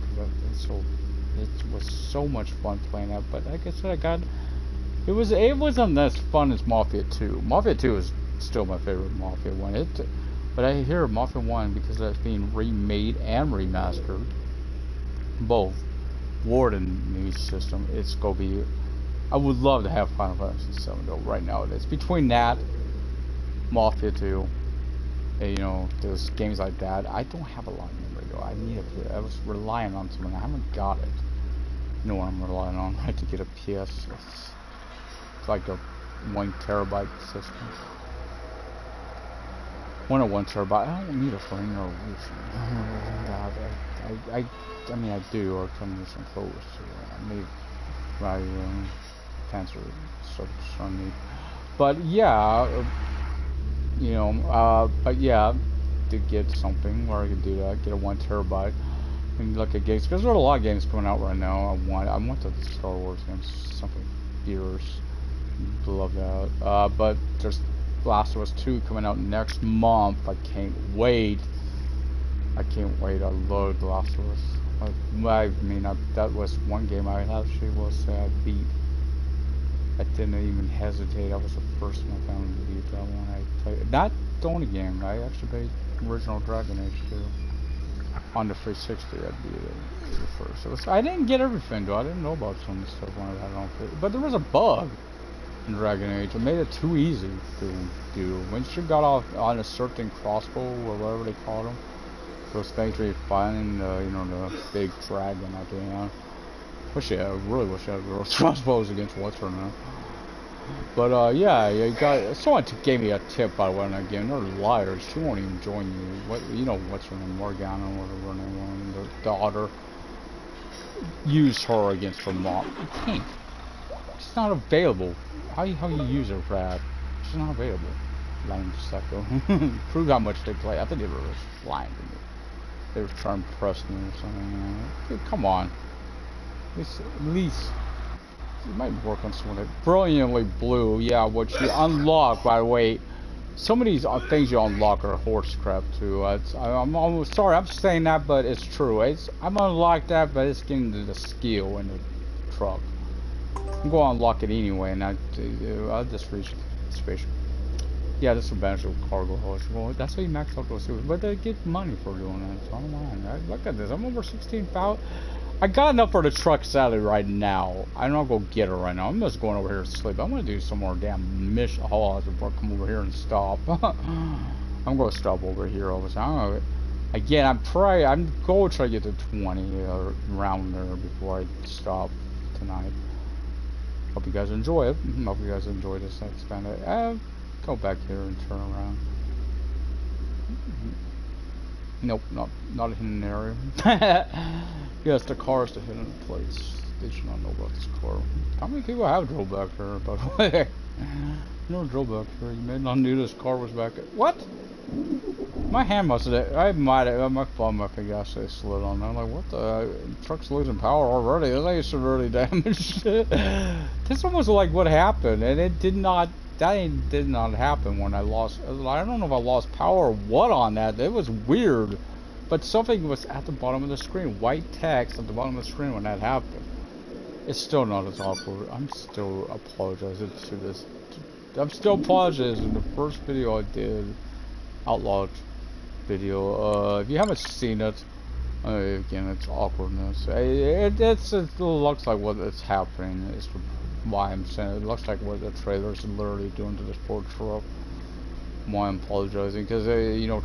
It was so much fun playing that. But like I said, it wasn't as fun as Mafia 2. Mafia 2 is still my favorite Mafia 1. But I hear Mafia 1, because that's being remade and remastered, both Ward and new system, it's gonna be. I would love to have Final Fantasy 7 though. Right now it is between that, Mafia 2. You know, those games like that. I don't have a lot of memory though. I was relying on someone. I haven't got it. You know what I'm relying on? I had to get a PS. It's like a 1 terabyte system. One at one terabyte. I don't need a frame no reason. I mean I do, or come to some close to it. I need value cancer stuff I need. But yeah, but yeah, to get something where I could do that, get a 1 terabyte, and look at games because there are a lot of games coming out right now. I want the Star Wars games, something fierce, love that. But there's Last of Us 2 coming out next month. I can't wait. I can't wait. I love The Last of Us. That was one game I actually was beat. I didn't even hesitate. I was the first one I found to beat that one. I played not the only game. I actually played original Dragon Age 2 on the 360. I beat it the first. I didn't get everything though. I didn't know about some of the stuff when I had it on. But there was a bug in Dragon Age. It made it too easy to do. Once you got off on a certain crossbow or whatever they call them, those things where you're fighting, the big dragon at the end. I really wish I had those crossbows against what's her name. But yeah, you got someone gave me a tip by the way on that game. They're liars. She won't even join you. What's her name, Morgana or whatever her name was, the daughter. Use her against her mom. You can't. She's not available. How you use her for that? She's not available. Lying to sucker. Prove how much they play. I think they were just lying to me. They were trying to press me or something. Come on. At least it might work on someone that brilliantly blue. Yeah, what you unlock, by the way, some of these things you unlock are horse crap too. I'm almost sorry I'm saying that, but it's true. I'm unlocked that, but it's getting to the skill in the truck. I'm going to unlock it anyway, and I'll just reach space. Yeah, this is a bench of cargo hose. Well, that's how you max out those suits, but they get money for doing that. So I don't mind. Right? Look at this. I'm over 16,000. I got enough for the truck salary right now. I'm not gonna get her right now. I'm just going over here to sleep. I'm gonna do some more damn mission hauls before I come over here and stop. I'm gonna stop over here all the time. Again, I'm going to try to get to 20 around there before I stop tonight. Hope you guys enjoy it. Hope you guys enjoy this expanded. Go back here and turn around. Nope, not a hidden area. Yes, the car's the hidden place. They should not know about this car. How many people have drove back here, by the way? You never drove back here. You may not knew this car was back here. What? My hand must have. I might have. My thumb, I think, actually slid on. I'm like, what the? Truck's losing power already. It's like severely damaged. This almost like what happened, and it did not. That did not happen when I lost. I don't know if I lost power or what on that. It was weird, but something was at the bottom of the screen, white text at the bottom of the screen when that happened. It's still not as awkward. I'm still apologizing to this. I'm still apologizing. The first video I did, Outlaw video. If you haven't seen it, again, it's awkwardness. It looks like what is happening. It's why I'm saying it looks like what the trailer's literally doing to this poor truck. Why I'm apologizing, because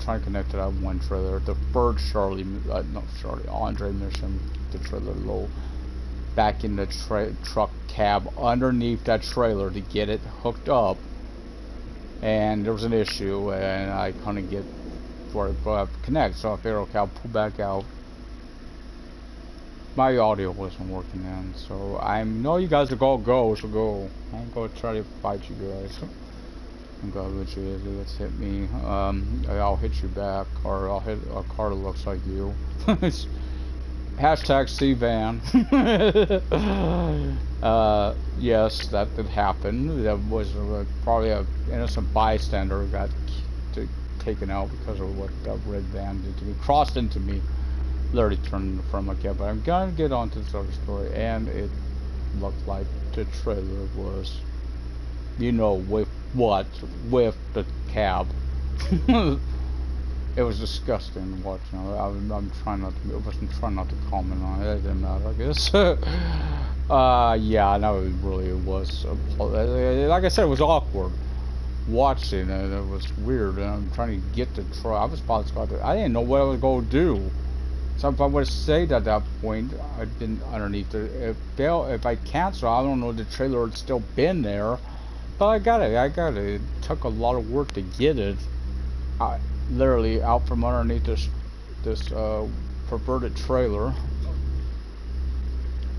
trying to connect to that one trailer, the third Andre mission, the trailer low, back in the truck cab underneath that trailer to get it hooked up, and there was an issue, and I couldn't get where it connect, so I figured, okay, I'll pull back out. My audio wasn't working then, so I know you guys are gonna go, so go. I'm gonna try to fight you guys. I'm gonna let you guys hit me. I'll hit you back, or I'll hit a car that looks like you. Hashtag CVan. Yes, that did happen. That was probably an innocent bystander who got taken out because of what that red van did to me. Crossed into me. Literally turned the front of my cab, but I'm gonna get on to this other story, and it looked like the trailer was, with what? With the cab. It was disgusting watching. I'm trying not to. I wasn't trying not to comment on it. It didn't matter, I guess. Yeah, no, it really was. Like I said, it was awkward watching it. It was weird, and I'm trying to get the truck. I was about to go. I didn't know what I was going to do. So if I would have stayed at that point, I'd been underneath it. If I cancel, I don't know, the trailer had still been there. But I got it. It took a lot of work to get it. literally out from underneath this perverted trailer.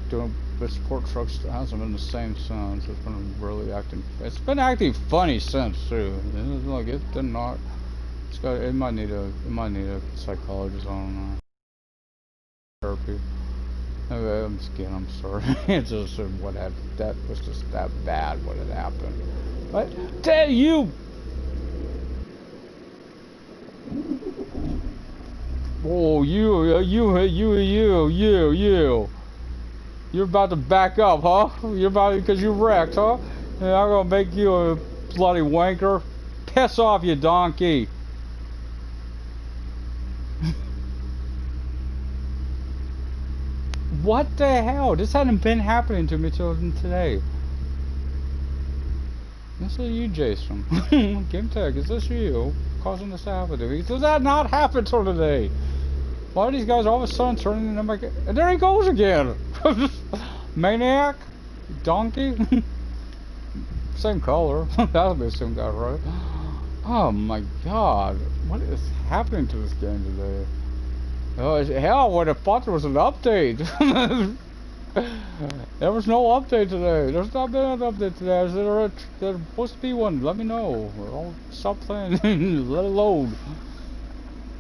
Doing with support trucks hasn't been the same since. It's been really acting. It's been acting funny since too. It's like it did not. It's got. It might need a psychologist. I don't know. Therapy. Okay, I'm just kidding. I'm sorry. It's just what had that was just that bad. What had happened. But tell you. Oh, you. You're about to back up, huh? You're about because you wrecked, huh? And I'm gonna make you a bloody wanker. Piss off, you donkey. What the hell? This hadn't been happening to me till today. This is you, Jason. Game Tech, is this you causing this to happen to me? Does that not happen till today? Why are these guys all of a sudden turning into my... And there he goes again! Maniac? Donkey? Same color. That'll be the same guy, right? Oh my god. What is happening to this game today? Oh, hell, I would have thought there was an update. There was no update today. There's not been an update today. There's supposed to be one. Let me know. I'll stop playing. Let it load.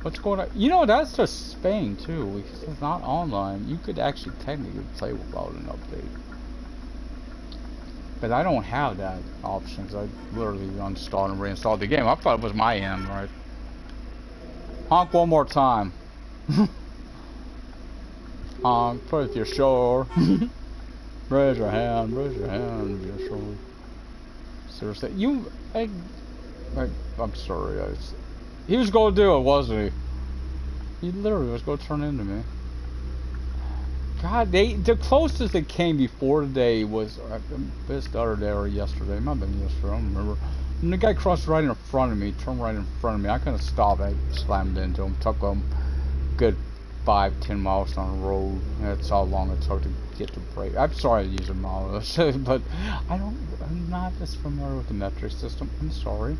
What's going on? You know, that's just Spain too, because it's not online. You could actually technically play without an update. But I don't have that option, because I literally uninstalled and reinstalled the game. I thought it was my end, right? Honk one more time. Honk, put if you're sure. Raise your hand if you're sure. Seriously, I'm sorry, he was going to do it, wasn't he? He literally was going to turn into me. God, the closest it came before today was this other day or yesterday. It might have been yesterday, I don't remember. And the guy crossed right in front of me, turned right in front of me. I couldn't stop. I slammed into him. Took him a good 5-10 miles down the road. That's how long it took to get the brake. I'm sorry to use a mile, but I'm not as familiar with the metric system. I'm sorry.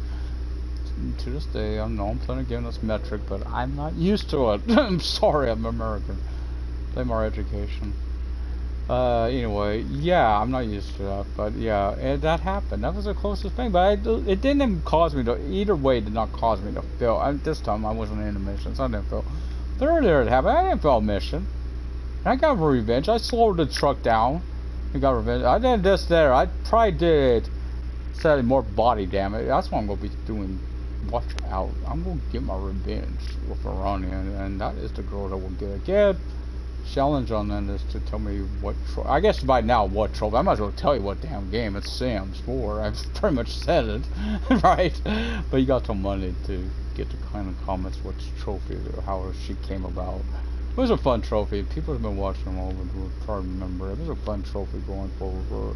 To this day, I know I'm playing a game that's metric, but I'm not used to it. I'm sorry, I'm American. Blame our education. Anyway, yeah, I'm not used to that, but yeah, that happened. That was the closest thing, but it didn't even cause me to, either way, it did not cause me to fail. This time I wasn't in a mission, so I didn't fail. But earlier it happened, I didn't fail a mission. And I got revenge. I slowed the truck down and got revenge. I did this there. I probably did, sadly, more body damage. That's what I'm going to be doing. Watch out. I'm going to get my revenge with Iranian, and that is the girl that will get challenge on that is to tell me what I guess by now what trophy. I might as well tell you what damn game it's Sims 4. I've pretty much said it, right? But you got till Monday to get the kind of comments which trophy, how she came about. It was a fun trophy. People have been watching them over would probably remember it. It was a fun trophy going forward.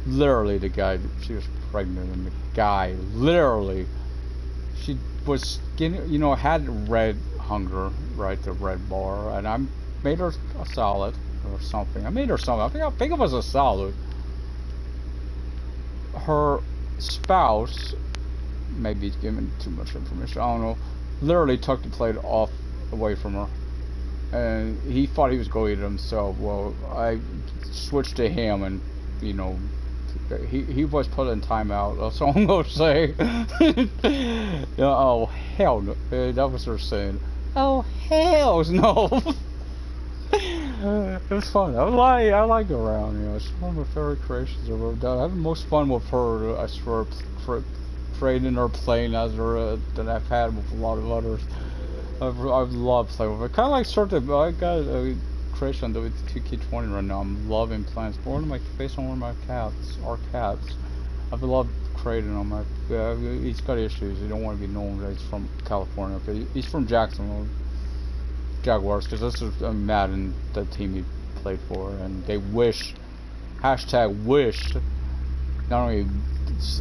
Literally the guy, she was pregnant, and the guy literally, she was skinny, you know, had red hunger, right, the red bar, and I'm made her a salad or something. I made her something. I think it was a salad. Her spouse, maybe he's giving too much information, I don't know, literally took the plate off away from her. And he thought he was going to eat it himself. Well, I switched to him, and, you know, he was put in timeout. That's all I'm going to say. Oh, hell no. That was her saying, oh, hell no. It was fun. I like her around, you know. It's one of my favorite creations I've ever done. I have the most fun with her, I swear, trading her playing as her than I've had with a lot of others. I've loved playing with her. Kind of like I got a creation on WT2K20 right now. I'm loving playing. It's based on one of my cats, our cats. I've loved creating on my. He's got issues. He don't want to be known that he's from California. Okay, he's from Jacksonville. Jaguars, because this is Madden, the team he played for, and they wished, #wished, not only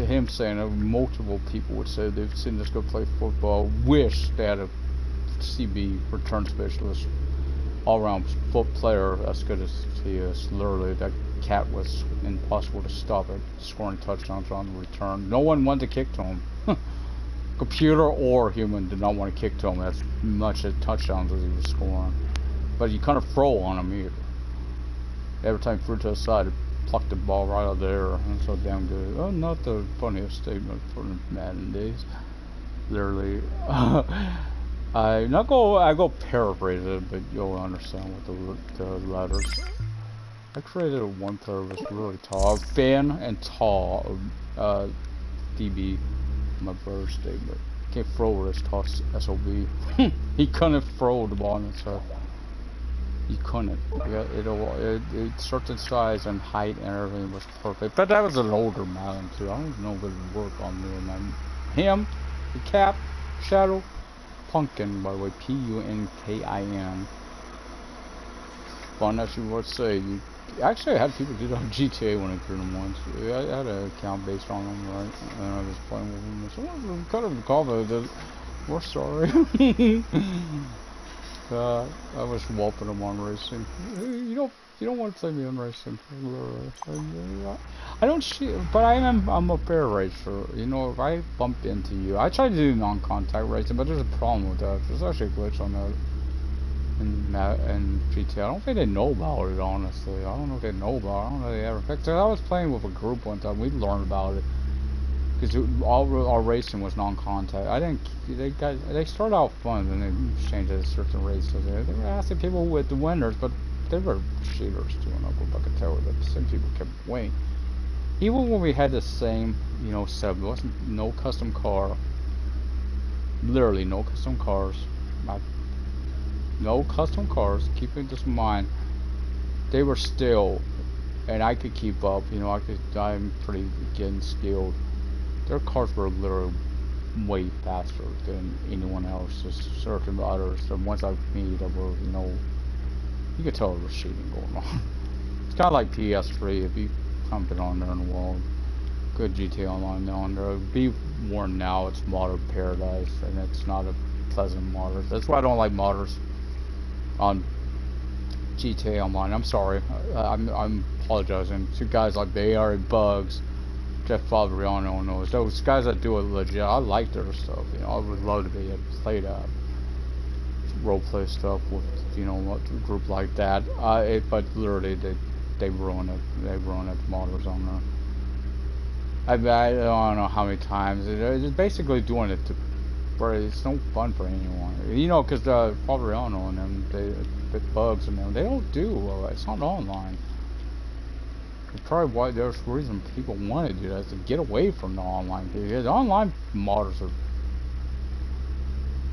him saying it, multiple people would say they've seen this guy play football, wish they had a CB return specialist, all-around foot player as good as he is. Literally, that cat was impossible to stop it, scoring touchdowns on the return. No one wanted to kick to him. Computer or human did not want to kick to him as much as touchdowns as he was scoring. But you kind of throw on him either. Every time he threw to the side, it plucked the ball right out there. And so damn good. Oh, not the funniest statement for the Madden days. Literally. I go paraphrase it, but you'll understand what the letters. I created one player who was really tall, thin and tall, DB. My brother's statement. Can't throw with his tall SOB. He couldn't throw the ball in his head. He couldn't. Yeah, it certain size and height and everything was perfect. But that was an older Madden too. I don't even know if it would work on newer Madden. Him, the Cap, Shadow, Pumpkin, by the way, Punkin. Fun as you would say. Actually, I had people do that on GTA when I threw them once. I had an account based on them, right? And I was playing with them. So I cut him call, but we're sorry. I was whopping them on racing. You don't want to play me on racing. I don't shoot, but I'm a fair racer. You know, if I bump into you, I try to do non-contact racing, but there's a problem with that. There's actually a glitch on that in GTA. I don't think they know about it, honestly. I don't know if they know about it. I don't know if they ever fixed it. I was playing with a group one time. We learned about it. Because all our racing was non-contact. I didn't. They started out fun, and they changed it to certain races. They were asking people with the winners, but they were cheaters too. And I could tell that the same people kept winning. Even when we had the same, setup, there wasn't no custom car. Literally no custom cars. No custom cars. Keeping this in mind, they were still, and I could keep up. I'm pretty getting skilled. Their cars were literally way faster than anyone else. Just certain others, the ones I've made that were, you could tell there was cheating going on. It's kind of like PS3. If you pump it on there in the wall, good GTA Online on there. Be warned now, it's modder paradise, and it's not a pleasant modder. That's why I don't like modders on GTA Online. I'm sorry. I'm apologizing to guys like they are bugs. Jeff Fabriano knows those guys that do it legit. I like their stuff. I would love to be able to play that role play stuff with a group like that. But literally they ruin it. They ruin it. Modders on there. I don't know how many times. It's basically doing it to. It's no fun for anyone. Because Fabriano and them, the bugs and them, they don't do. It's not online. Probably why there's a reason people want to do that is to get away from the online. Because online modders are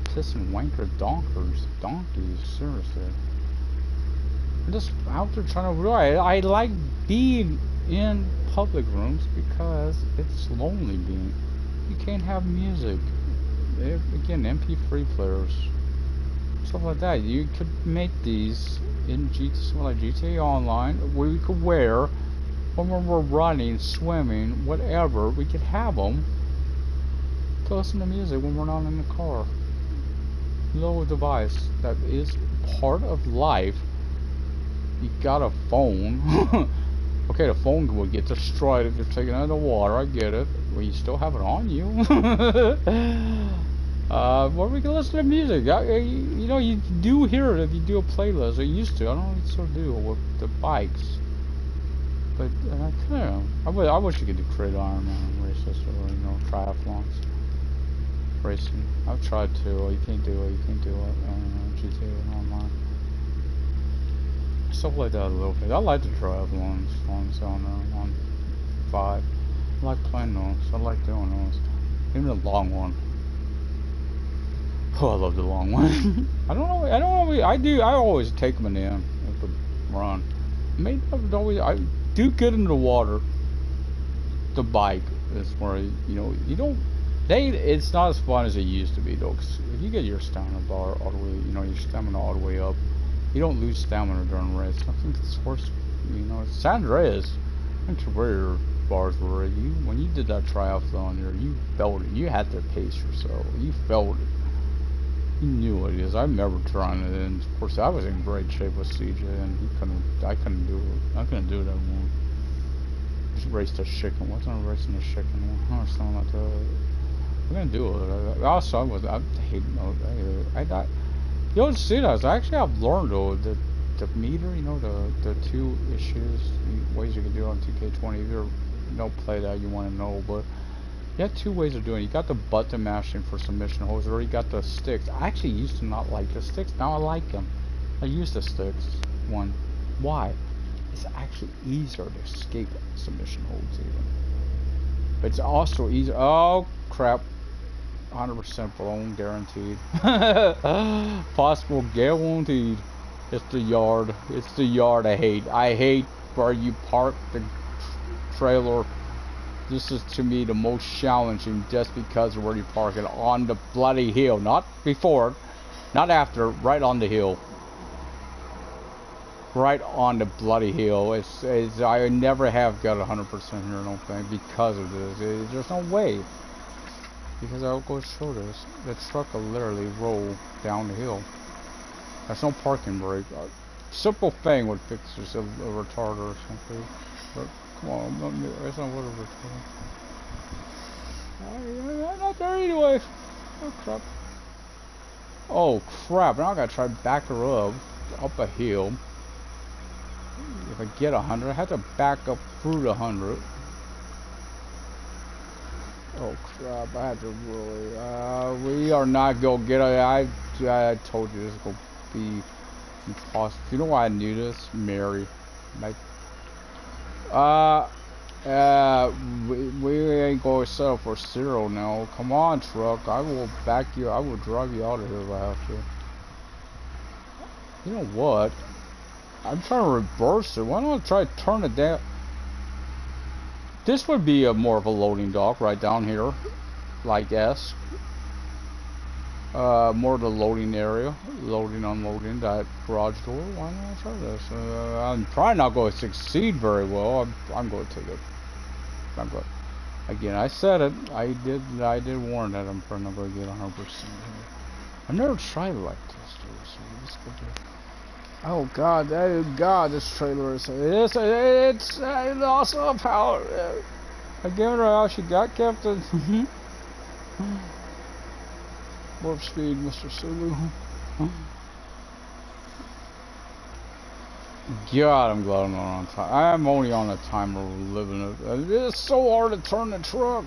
pissing wanker donkeys, seriously. I'm just out there trying to realize I like being in public rooms because it's lonely being. You can't have music. Again, MP3 players, stuff like that. You could make these in GTA Online where you could wear. When we're running, swimming, whatever, we could have them to listen to music when we're not in the car. Little device that is part of life. You got a phone. Okay, the phone will get destroyed if you're taking it out of the water. I get it. Well, you still have it on you. Where we can listen to music. You do hear it if you do a playlist. I used to. I don't know if you still do with the bikes. But I wish you could do crit Ironman races or triathlons racing. I've tried to. You can't do it. You can't do it. GTA Online. Stuff like that a little bit. I like the triathlons on 5. I like playing those. I like doing those. Even the long one. Oh, I love the long one. I don't know. I do. I always take them in the end. If I run. Maybe I do get into the water. The bike is where you don't. It's not as fun as it used to be though. Cause if you get your stamina bar all the way, your stamina all the way up, you don't lose stamina during the race. I think it's worse. San Andreas, that's where your bars were. When you did that triathlon there, you felt it. You had to pace yourself. You felt it. You knew what it is. I remember trying it, and of course I was in great shape with CJ, and I couldn't do it. I couldn't do it anymore. Just raced a chicken. Wasn't I racing a chicken or something like that? We're gonna do it. Also, I hate no. I you'll see that. Actually, I've learned though the meter. You know the two issues, ways you can do it on 2K20. If you don't play that, you want to know, but you have two ways of doing it. You got the button mashing for submission holds, or you got the sticks. I actually used to not like the sticks. Now I like them. I use the sticks one. Why? It's actually easier to escape submission holds even. But it's also easier. Oh crap! 100% blown, guaranteed. Possible guaranteed. It's the yard. It's the yard I hate. I hate where you park the trailer. This is to me the most challenging just because of where you park it on the bloody hill. Not before, not after, right on the hill. Right on the bloody hill. It's I never have got 100% here, I don't think, because of this. There's no way. Because I'll go show this. The truck will literally roll down the hill. There's no parking brake. A simple thing would fix this, a retarder or something. But come on, that's not what a retarder. I'm not there anyway. Oh crap. Oh crap, now I gotta try to back her up a hill. If I get 100, I have to back up through the 100. Oh crap, I had to really, we are not gonna get it. I told you this is gonna be impossible. You know why I knew this? Mary. We ain't gonna settle for 0 now. Come on, truck. I will back you. I will drive you out of here if I have to. You know what? I'm trying to reverse it. Why don't I try to turn it down? This would be a more of a loading dock right down here, like S. More of the loading area, loading, unloading that garage door. Why not try this? I'm probably not going to succeed very well. I'm going to take it. I'm going. Again, I said it. I did warn that I'm probably not going to get 100%. I've never tried it like this, dude. So let's go do it. Oh God! This trailer it's also power. I gave her out. She got Captain. Warp speed, Mr. Sulu. God, I'm glad I'm not on time. I'm only on a timer living it. It's so hard to turn the truck.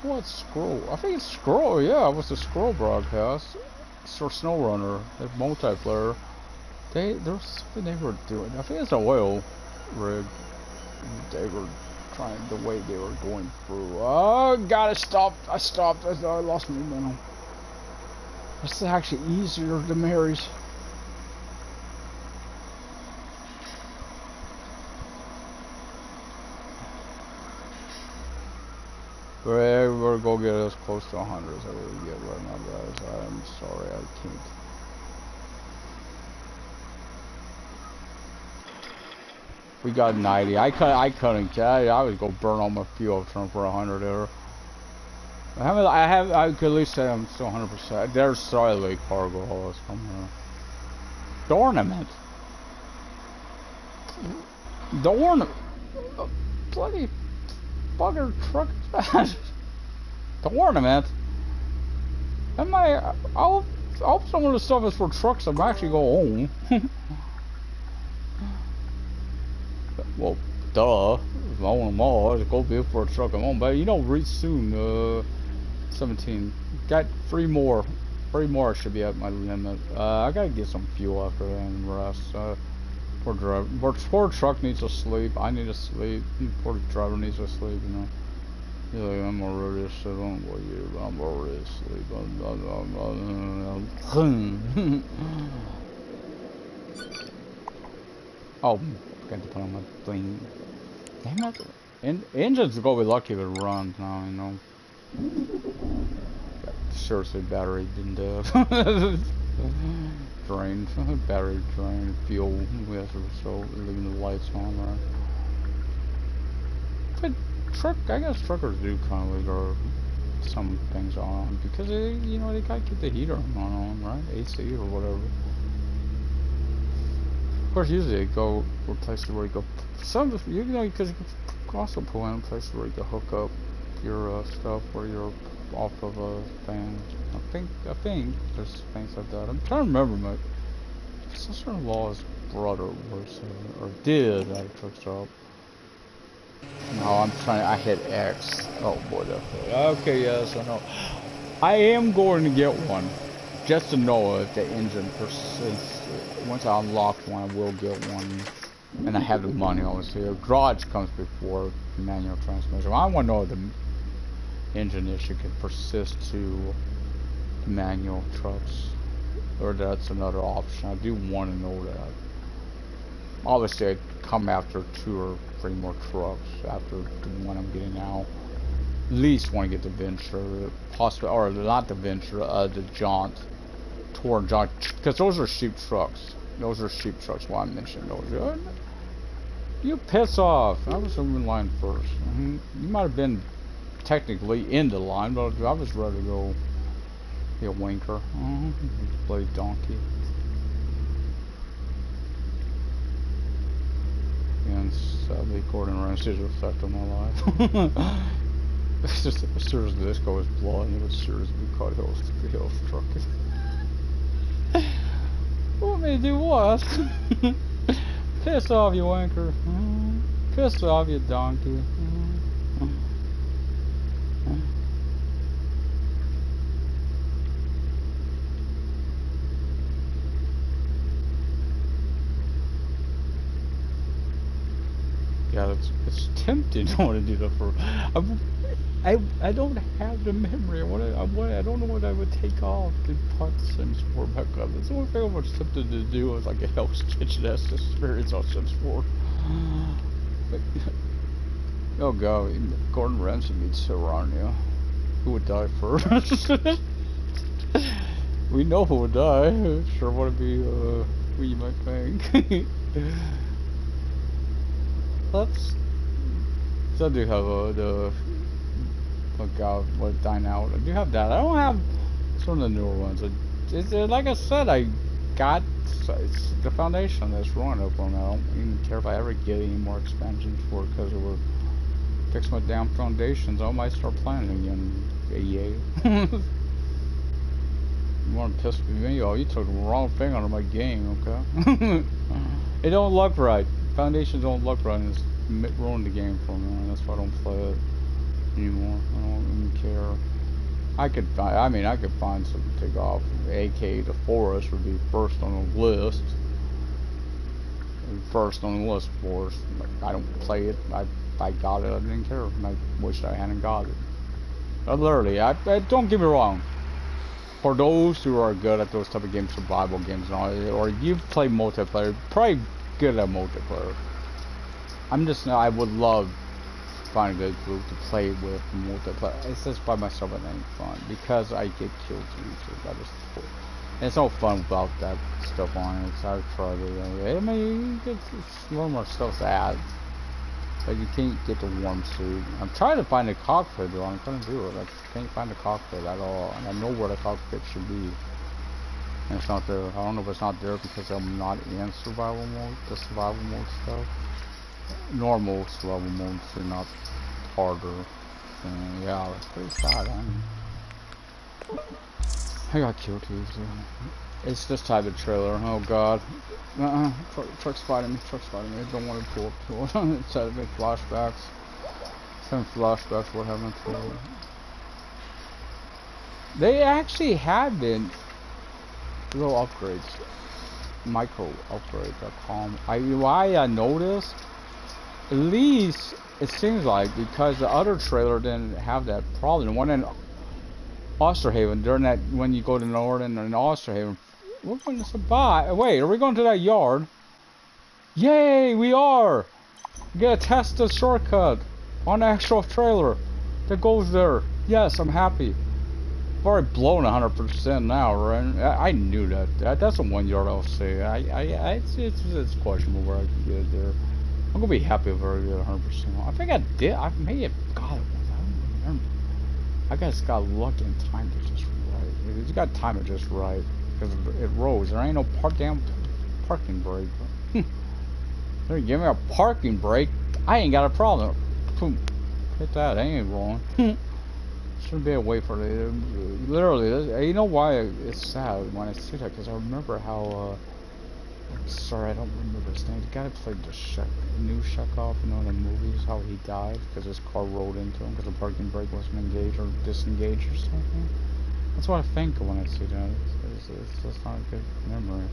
What scroll? I think it's scroll. Yeah, it was the scroll broadcast. For SnowRunner, that multiplayer, there was something they were doing. I think it's an oil rig. They were trying the way they were going through. Oh, God, I stopped. I lost my momentum. It's actually easier than Mary's. We're gonna get as close to 100 as we get right now, guys. I'm sorry, I can't. We got 90. I couldn't. I was gonna burn all my fuel trying for 100 there. I could at least say I'm still 100%. There's slightly cargo hauls from here. The ornament. The ornament. Bloody bugger truck. The ornament. I hope some of the stuff is for trucks I'm actually going to own. Well, duh. If I own them all, I'd go bid for a truck I'm on. But you know, real soon, 17. Got 3 more. 3 more should be at my limit. I gotta get some fuel after that and rest. Poor driver. Poor truck needs to sleep. I need to sleep. Poor driver needs to sleep, you know. You're like, I'm already asleep. I'm already asleep. Oh, forgot to put on my thing. Damn it. Engine's gonna be lucky if it runs now, you know. Seriously, battery didn't drained. Battery drained. Fuel. We have to so leaving the lights on, right? But I guess truckers do kind of leave some things on because you know, they gotta keep the heater on, right? AC or whatever. course, usually you go to places where you go. Some, you know, because you can also pull in places where you can hook up your stuff where you're off of a thing. I think there's things like that. I'm trying to remember my sister-in-law's brother was, or did at a truck stop. No, I'm trying. I hit X. Oh boy, okay, yes, I know. I am going to get one, just to know if the engine persists. Once I unlock one, I will get one, and I have the money. Obviously, a garage comes before manual transmission. I want to know if the engine issue can persist to manual trucks, or that's another option. I do want to know that. Obviously, I'd come after 2 or 3 more trucks after the one I'm getting now. At least want to get the Venture, possibly, or not the Venture, the Jaunt, Touring Jaunt, because those are cheap trucks. Those are cheap trucks. Why I mentioned those? You piss off! I was in line first. You might have been technically in the line, but I was ready to go. Be a wanker. Bloody donkey. And sadly, Gordon Ramsay's effect on my life. It's just as soon as this goes blood, it would seriously cut the hills truck. Want me to do what? Piss off, you wanker. Piss off, you donkey. Yeah, it's tempting. I want to do that for. I don't have the memory. I don't know what I would take off to put Sims 4 back up. That's the only thing I was tempted to do was like a Hell's Kitchen-esque experience on Sims 4. Oh god, Gordon Ramsay meets Serrano. Who would die first? We know who would die. Sure want to be who you might think. So I do have the. Oh god, what Dine Out? I do have that. I don't have some of the newer ones. Like I said, I got it's the foundation that's running up on. I don't even care if I ever get any more expansions for it because it will fix my damn foundations. I might start playing again. EA. You want to piss me off? You took the wrong thing out of my game, okay? It don't look right. Foundations don't look right, and it's ruined the game for me. And that's why I don't play it anymore. I don't even care. I could find something to take off. AK the Forest would be first on the list. First on the list, of course. I don't play it. I got it. I didn't care. And I wish I hadn't got it. But literally, I don't get me wrong. For those who are good at those type of games, survival games and all, or you play multiplayer, probably good at multiplayer. I would love find a good group to play with multiplayer. It's just by myself, it ain't fun because I get killed easily. That is cool. And it's no fun without that stuff on it. So I've tried it. I mean, you get a little more stuff to add, but you can't get the warm suit. I'm trying to find a cockpit though. I'm trying to do it. I can't find the cockpit at all, and I know where the cockpit should be. And it's not there. I don't know if it's not there because I'm not in survival mode. The survival mode stuff. Normal survival mode, so not harder. And yeah, it's pretty sad. I got killed easily. It's this type of trailer. Oh god. Truck's fighting me. Truck's fighting me. I don't want to pull up to it. It's having me flashbacks. Having flashbacks. What happened to it? They actually have been little upgrades. Micro upgrades. Why I noticed. At least it seems like because the other trailer didn't have that problem. The one in Osterhaven during that when you go to Norden and Osterhaven, we're going to buy. Wait, are we going to that yard? Yay, we are! We get to test the shortcut on the actual trailer that goes there. Yes, I'm happy. I've already blown 100% now, right? I knew that. That's a 1 yard I'll say. It's questionable where I can get it there. I'm gonna be happy if I get 100%. I think I did. I may have got it once. I don't remember. I guess got lucky and timed it just right. It's got timed it just right because it rose. There ain't no damn parking brake. Give me a parking brake. I ain't got a problem. Boom. Hit that. I ain't going. Shouldn't be a way for it. Literally, you know why it's sad when I see that? Because I remember how, sorry, I don't remember his name. The guy that played the new Chekhov, you know, in the movies, how he died because his car rolled into him because the parking brake wasn't engaged or disengaged or something. That's what I think when I see that. It's just not a good memory.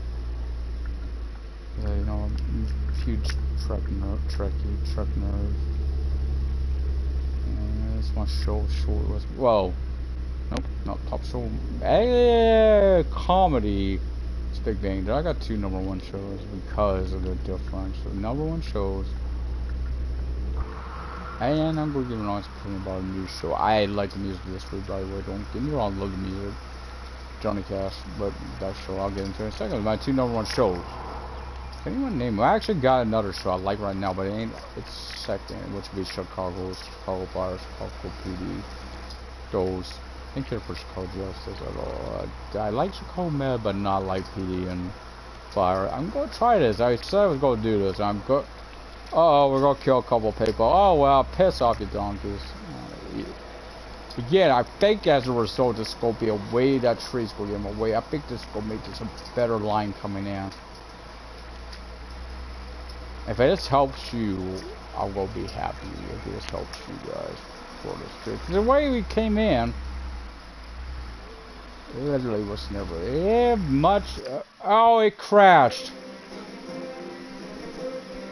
You know, I'm huge truck nerd. And this one short was, whoa. Nope, not top show. Hey, comedy. It's Big Bang. I got 2 #1 shows because of the difference. So #1 shows. And I'm going to give an honest opinion about a new show. I like the music of this week, by the way. Don't get me wrong, I love the music. Johnny Cash, but that show I'll get into in a second. My 2 #1 shows. Can anyone name them? I actually got another show I like right now, but it ain't. It's second, which would be Chicago Fire, Chicago PD. Those. I think here for Chicago Justice at all. I like Chicago Med, but not like PD and Fire. I'm gonna try this. I said I was gonna do this. Oh, we're gonna kill a couple people. Oh well, piss off you donkeys. Again, I think as a result, this is gonna be a way that tree's gonna get away. I think this is gonna make this a better line coming in. If this helps you, I'm gonna be happy if this helps you guys for this trip. The way we came in, it literally was never much. Oh, it crashed.